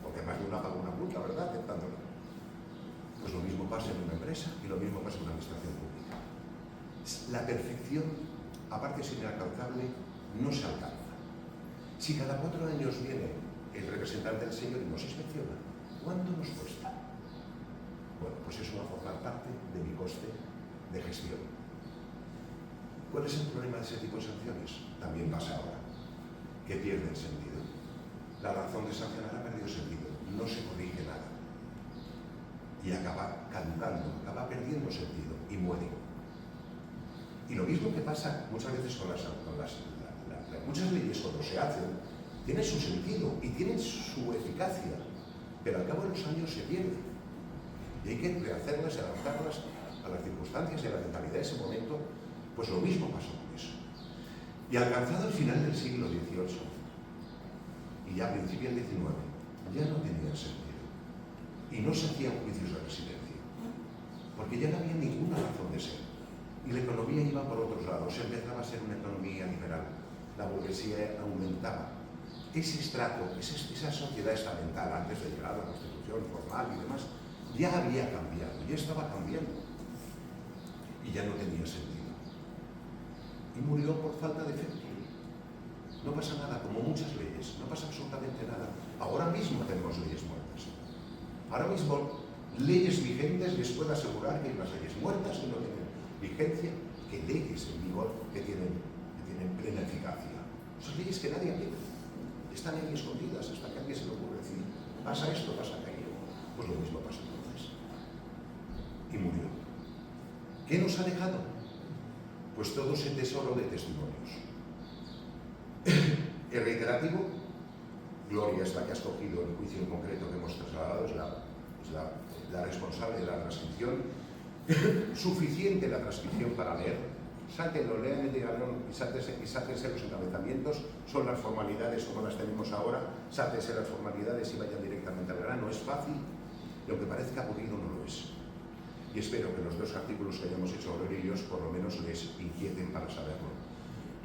porque más de una paga una multa, ¿verdad? Aceptándolo. Pues lo mismo pasa en una empresa y lo mismo pasa en una administración pública. La perfección, aparte de ser inalcanzable, no se alcanza. Si cada 4 años viene el representante del señor y nos inspecciona, ¿cuánto nos cuesta? Bueno, pues eso va a formar parte de mi coste de gestión. ¿Cuál es el problema de ese tipo de sanciones? También pasa ahora, que pierde el sentido. La razón de sancionar ha perdido sentido, no se corrige nada. Y acaba caducando, acaba perdiendo sentido y muere. Y lo mismo que pasa muchas veces con muchas leyes cuando se hacen, tienen su sentido y tienen su eficacia, pero al cabo de los años se pierden. Y hay que rehacerlas y adaptarlas a las circunstancias y a la mentalidad de ese momento. Pues lo mismo pasó con eso. Y alcanzado el final del siglo XVIII y ya a principios del XIX, ya no tenía sentido. Y no se hacían juicios de residencia, porque ya no había ninguna razón de ser. Y la economía iba por otros lados, empezaba a ser una economía liberal. La burguesía aumentaba. Ese estrato, esa sociedad estamental, antes de llegar a la Constitución formal y demás, ya había cambiado, ya estaba cambiando. Y ya no tenía sentido. Y murió por falta de efecto. No pasa nada, como muchas leyes, no pasa absolutamente nada. Ahora mismo tenemos leyes muertas. Ahora mismo, leyes vigentes les puedo asegurar que hay unas leyes muertas que no tienen vigencia, que leyes en vigor que tienen plena eficacia. Son leyes que nadie aplica. Están ahí escondidas hasta que a alguien se le ocurre decir, pasa esto, pasa aquello. Pues lo mismo pasa entonces. Y murió. ¿Qué nos ha dejado? Pues todo ese tesoro de testimonios. El reiterativo, Gloria es la que ha escogido el juicio en concreto que hemos trasladado, es la responsable de la transcripción. Suficiente la transcripción para leer. Sáltenlo, lean el diagrama y sáltense los encabezamientos. Son las formalidades como las tenemos ahora. Sáltense las formalidades y vayan directamente al grano. Es fácil, y aunque parezca aburrido, no lo es. Y espero que los 2 artículos que hayamos hecho Gloria y yo por lo menos les inquieten para saberlo.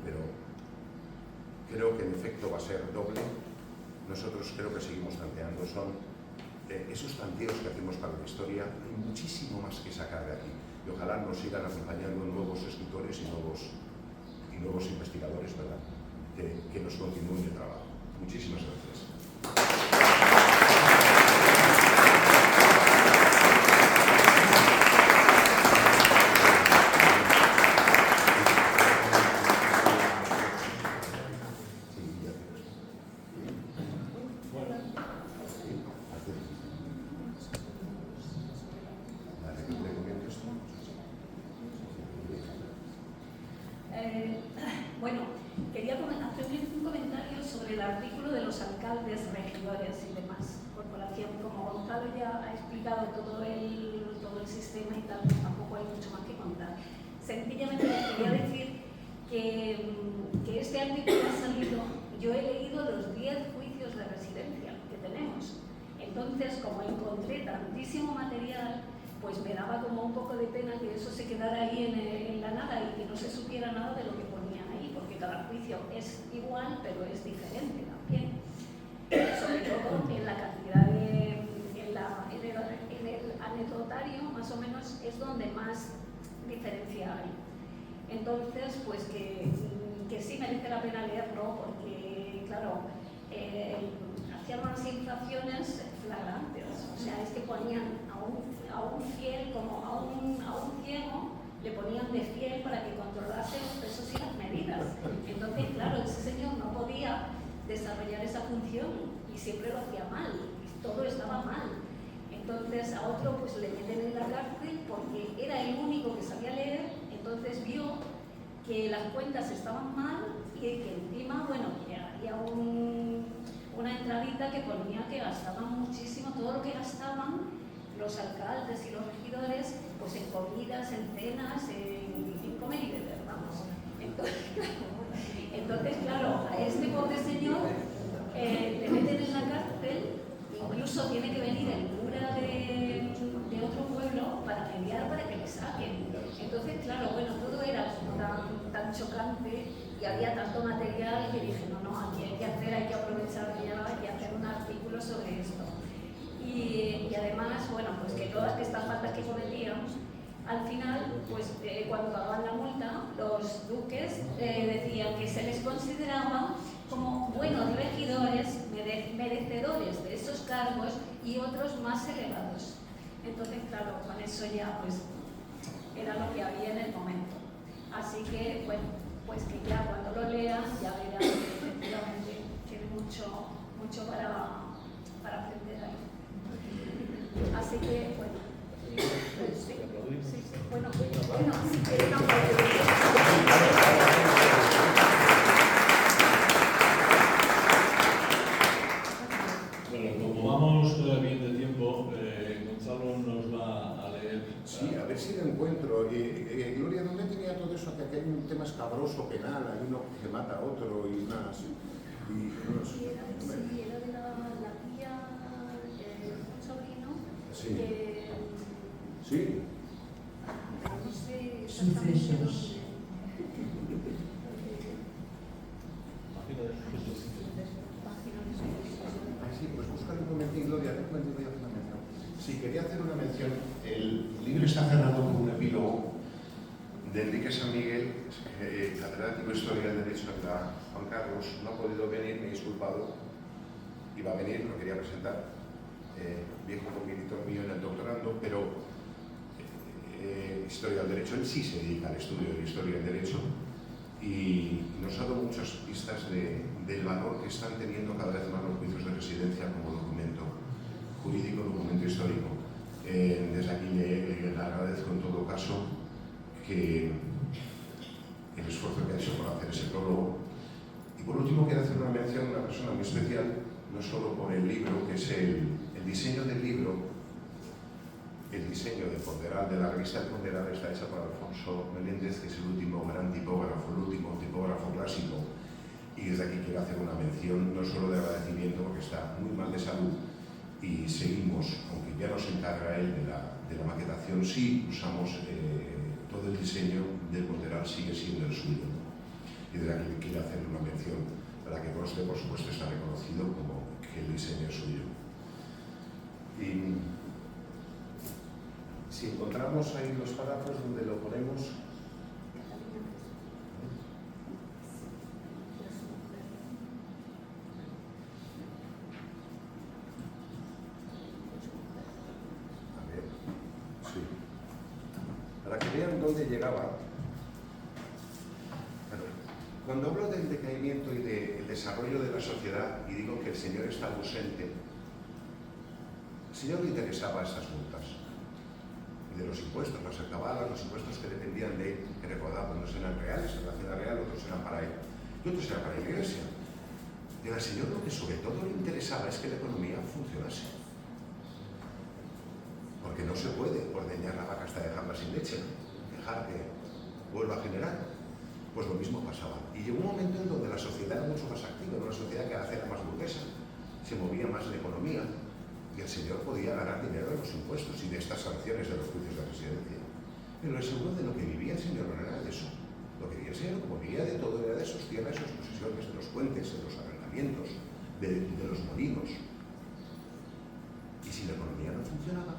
Pero creo que el efecto va a ser doble. Nosotros creo que seguimos tanteando. Son esos tanteos que hacemos para la historia. Hay muchísimo más que sacar de aquí. Y ojalá nos sigan acompañando nuevos escritores y nuevos investigadores, ¿verdad? Que nos continúen el trabajo. Muchísimas gracias. Bueno, quería hacer un comentario sobre el artículo de los alcaldes, regidores y demás corporación. Como Gonzalo ya ha explicado todo el sistema y tal, pues tampoco hay mucho más que contar. Sencillamente les quería decir que este artículo ha salido, yo he leído los 10 juicios de residencia que tenemos. Entonces, como encontré tantísimo material, pues me daba como un poco de pena que eso se quedara ahí en la nada y que no se supiera nada de lo que ponía ahí, porque cada juicio es igual, pero es diferente también. Sobre todo en la cantidad en el anecdotario, más o menos, es donde más diferencia hay. Entonces, pues que sí merece la pena leerlo, porque, claro, hacían unas infracciones flagrantes. O sea, es que ponían a un fiel, como a un ciego, le ponían de fiel para que controlase los pesos y las medidas. Entonces, claro, ese señor no podía desarrollar esa función y siempre lo hacía mal, y todo estaba mal. Entonces a otro pues le meten en la cárcel porque era el único que sabía leer, entonces vio que las cuentas estaban mal y que encima, bueno, que había una entradita que ponía que gastaban muchísimo, todo lo que gastaban los alcaldes y los regidores, pues en comidas, en cenas, en comer y beber, vamos. Entonces, claro, a este pobre señor le meten en la cárcel, incluso tiene que venir el cura de otro pueblo para mediar para que le saquen. Entonces, claro, bueno, todo era tan chocante y había tanto material que dije, no, aquí hay que aprovechar ya y hacer un artículo sobre esto. Y además, bueno, pues que todas estas faltas que cometíamos, al final, pues cuando pagaban la multa, los duques decían que se les consideraba como buenos regidores, merecedores de esos cargos y otros más elevados. Entonces, claro, con eso ya pues era lo que había en el momento. Así que, bueno, pues que ya cuando lo lean ya verán que efectivamente tiene mucho para aprender ahí. Así que, bueno, pues, sí. Bueno, si quieren aplaudir. Como vamos bien de tiempo, Gonzalo nos va a leer. Sí, a ver si lo encuentro. Gloria, ¿dónde tenía todo eso? Que aquí hay un tema escabroso penal, hay uno que mata a otro y unas... Sí, era de la tía, un sobrino. Sí. Sí. No sé exactamente dónde. Sí, pues búscalo un momentín, Gloria, voy a hacer una mención. Sí, quería hacer una mención. El libro está cerrado con un epílogo de Enrique San Miguel, catedrático de Historia del Derecho de la Juan Carlos. No ha podido venir, me he disculpado. Iba a venir, lo quería presentar. Viejo compositor mío en el doctorando, pero Historia del Derecho. Él sí se dedica al estudio de la Historia del Derecho y nos ha dado muchas pistas del valor que están teniendo cada vez más los juicios de residencia como documento jurídico, documento histórico. Desde aquí le agradezco en todo caso que el esfuerzo que ha hecho por hacer ese prólogo. Y por último quiero hacer una mención a una persona muy especial, no solo por el libro, que es el diseño del libro. El diseño del Ponderal, de la revista El Ponderal, está hecha por Alfonso Meléndez, que es el último gran tipógrafo, el último tipógrafo clásico. Y desde aquí quiero hacer una mención, no solo de agradecimiento, porque está muy mal de salud y seguimos, aunque ya nos encarga él de la maquetación, sí usamos todo el diseño del Ponderal, sigue siendo el suyo. Y desde aquí quiero hacer una mención para que conste, por supuesto, está reconocido como que el diseño es suyo. Y si encontramos ahí los párrafos donde lo ponemos. A ver, sí. Para que vean dónde llegaba. Bueno, cuando hablo del decaimiento y del desarrollo de la sociedad y digo que el señor está ausente, al señor le interesaba estas multas. De los impuestos, las acabalas, los impuestos que dependían de él, que recordaba, unos eran reales en la ciudad real, otros eran para él, y otros eran para la iglesia. Pero al señor lo que sobre todo le interesaba es que la economía funcionase. Porque no se puede ordeñar la vaca hasta dejarla sin leche, dejar que vuelva a generar. Pues lo mismo pasaba. Y llegó un momento en donde la sociedad era mucho más activa, era una sociedad que era más burguesa, se movía más en economía, y el señor podía ganar dinero de los impuestos y de estas sanciones de los juicios de residencia. Pero le aseguro de lo que vivía el señor no era de eso. Lo lo que quería ser, como quería de todo, era de sus tierras, de sus posesiones, de los puentes, de los arrendamientos, de los molinos. Y si la economía no funcionaba,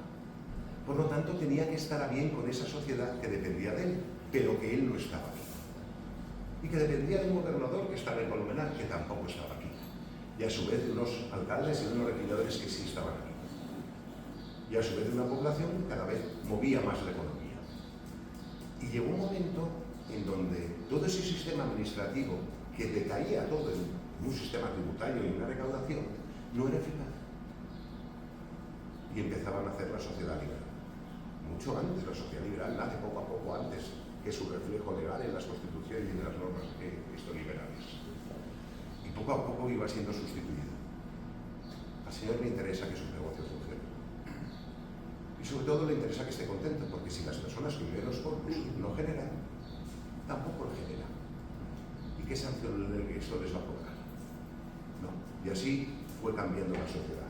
por lo tanto tenía que estar a bien con esa sociedad que dependía de él, pero que él no estaba aquí. Y que dependía de un gobernador que estaba en Colmenar, que tampoco estaba aquí. Y a su vez de unos alcaldes y de unos regidores que sí estaban aquí. Y a su vez de una población que cada vez movía más la economía. Y llegó un momento en donde todo ese sistema administrativo que decaía todo en un sistema tributario y una recaudación no era eficaz. Y empezaban a hacer la sociedad liberal. Mucho antes, la sociedad liberal nace poco a poco antes que su reflejo legal en las constituciones y en las normas cristo-liberales. Y poco a poco iba siendo sustituido. Al Señor le interesa que sus negocios funcionen. Y sobre todo le interesa que esté contento, porque si las personas que viven los pueblos no generan, tampoco lo generan. ¿Y qué sanción esto les va a cobrar? No. Y así fue cambiando la sociedad.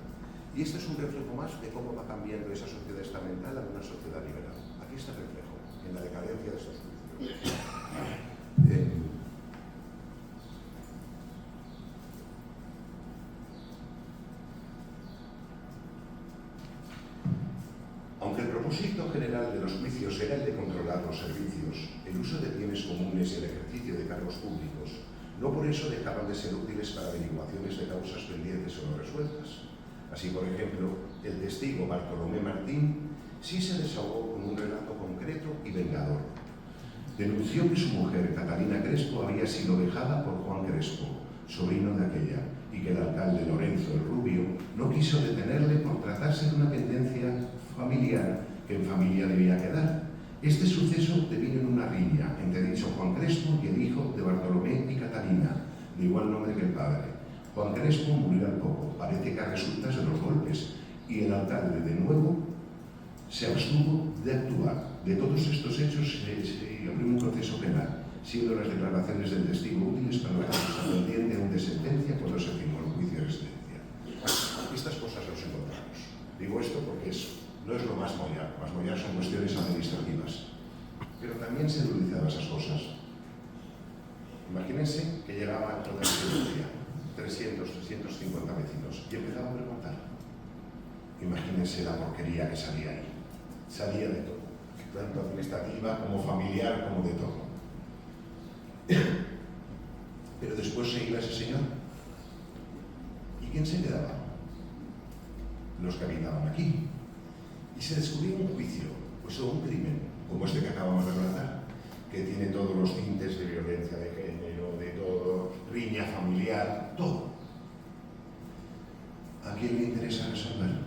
Y este es un reflejo más de cómo va cambiando esa sociedad estamental a una sociedad liberal. Aquí está el reflejo, en la decadencia de estos juicios. Aunque el propósito general de los juicios era el de controlar los servicios, el uso de bienes comunes y el ejercicio de cargos públicos, no por eso dejaban de ser útiles para averiguaciones de causas pendientes o no resueltas. Así, por ejemplo, el testigo Bartolomé Martín sí se desahogó con un relato concreto y vengador. Denunció que su mujer, Catalina Crespo, había sido vejada por Juan Crespo, sobrino de aquella, y que el alcalde Lorenzo el Rubio no quiso detenerle por tratarse de una pendencia familiar que en familia debía quedar. Este suceso devino en una riña entre dicho Juan Crespo y el hijo de Bartolomé y Catalina, de igual nombre que el padre. Juan Crespo murió al poco, parece que a resultas de los golpes, y el alcalde de nuevo se abstuvo de actuar. De todos estos hechos se abrió un proceso penal, siendo las declaraciones del testigo útiles para la causa pendiente aún de sentencia cuando se firmó el juicio de residencia. Estas cosas las encontramos. Digo esto porque no es lo más mollar son cuestiones administrativas, pero también se utilizaban esas cosas. Imagínense que llegaba toda la ciudadanía, 300, 350 vecinos, y empezaba a preguntar. Imagínense la porquería que salía ahí. Salía de todo, tanto administrativa como familiar, como de todo. Pero después se iba ese señor. ¿Y quién se quedaba? Los que habitaban aquí. Y se descubrió un juicio, pues un crimen, como este que acabamos de relatar, que tiene todos los tintes de violencia de género, de todo, riña familiar, todo. ¿A quién le interesa resolverlo?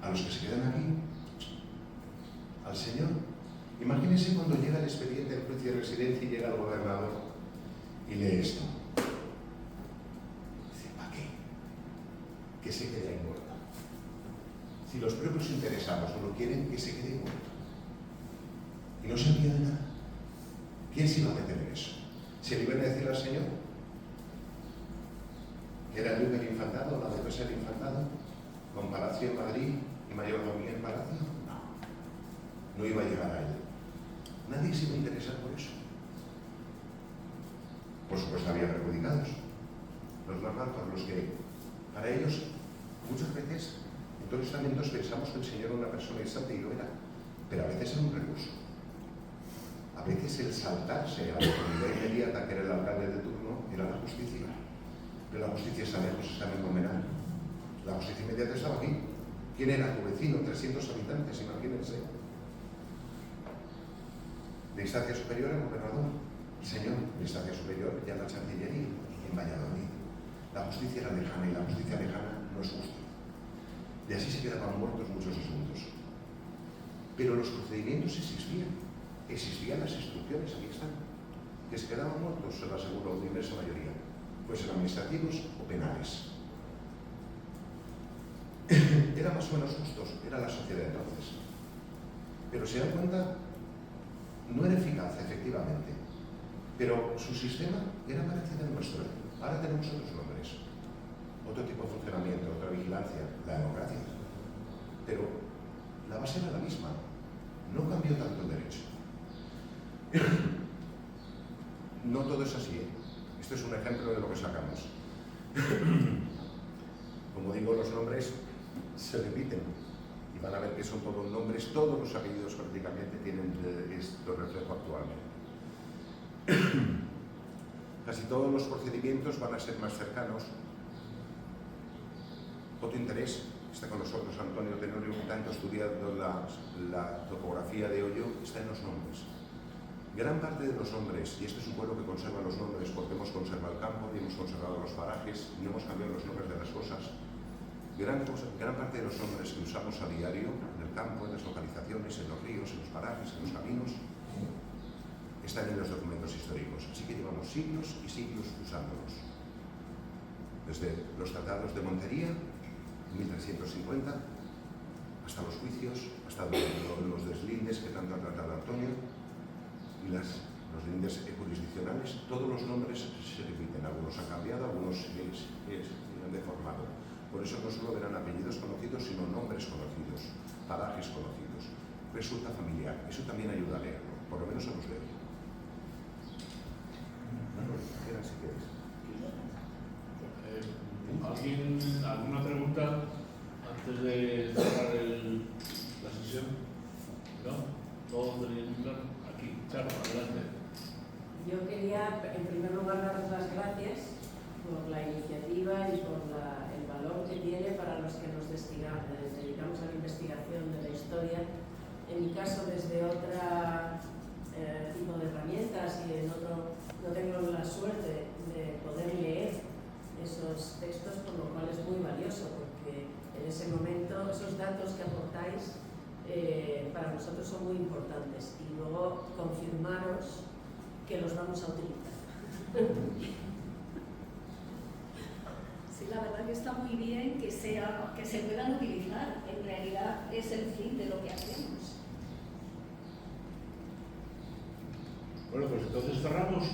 ¿A los que se quedan aquí? ¿Al Señor? Imagínense cuando llega el expediente del juicio de residencia y llega el gobernador y lee esto. Dice, ¿para qué? Que se quede ahí muerto. Si los propios interesados no lo quieren, que se quede muerto. Y no se olvida de nada. ¿Quién se iba a meter en eso? ¿Se le iban a decir al Señor que era el duque del infantado, la duquesa del infantado, con Palacio en Madrid y mayordomía en Palacio? No iba a llegar a él. Nadie se iba a interesar por eso. Por supuesto había perjudicados. Los más altos, los que para ellos muchas veces en todos los estamentos pensamos que el Señor era una persona instante y lo era, pero a veces era un recurso. A veces el saltarse a la autoridad inmediata que era el alcalde de turno era la justicia. Pero la justicia está lejos, está en Colmenar. La justicia inmediata estaba aquí. ¿Quién era tu vecino? 300 habitantes, imagínense. De instancia superior el gobernador, el señor, de instancia superior ya la Chancillería en Valladolid. La justicia era lejana y la justicia lejana no es justa. Y así se quedaban muertos muchos asuntos. Pero los procedimientos existían las instrucciones, aquí están. Que se quedaban muertos, se lo aseguro, la inmensa mayoría, pues eran administrativos o penales. Eran más o menos justos, era la sociedad entonces. Pero se dan cuenta, no era eficaz, efectivamente, pero su sistema era parecido al nuestro. Ahora tenemos otros nombres, otro tipo de funcionamiento, otra vigilancia, la democracia. Pero la base era la misma, no cambió tanto el derecho. No todo es así, ¿eh? Esto es un ejemplo de lo que sacamos. Como digo, los nombres se repiten y van a ver que son todos nombres, todos los apellidos prácticamente tienen esto reflejo actualmente. Casi todos los procedimientos van a ser más cercanos. Otro interés, está con nosotros Antonio Tenorio, tanto estudiando la topografía de Oyo, está en los nombres. Gran parte de los nombres, y este es un pueblo que conserva los nombres porque hemos conservado el campo y hemos conservado los parajes y hemos cambiado los nombres de las cosas, gran parte de los nombres que usamos a diario, en el campo, en las localizaciones, en los ríos, en los parajes, en los caminos, están en los documentos históricos. Así que llevamos siglos y siglos usándolos. Desde los tratados de Montería, 1350, hasta los juicios, hasta los deslindes que tanto ha tratado Antonio, y los lindes jurisdiccionales, todos los nombres se repiten, algunos han cambiado, algunos se han deformado. Por eso no solo verán apellidos conocidos, sino nombres conocidos, parajes conocidos. Resulta familiar, eso también ayuda a leerlo, por lo menos a los leerlo. Si quieres. ¿Alguna pregunta antes de cerrar la sesión? ¿No? ¿Todos tenéis claro? Aquí, Charo, adelante. Yo quería, en primer lugar, daros las gracias por la iniciativa y por el valor que tiene para los que nos dedicamos a la investigación de la historia. En mi caso, desde otro tipo de herramientas y en otro, no tengo la suerte de poder leer esos textos, por lo cual es muy valioso, porque en ese momento esos datos que aportáis para nosotros son muy importantes y luego confirmaros que los vamos a utilizar. Sí, la verdad que está muy bien que se puedan utilizar, en realidad es el fin de lo que hacemos. Bueno, pues entonces cerramos.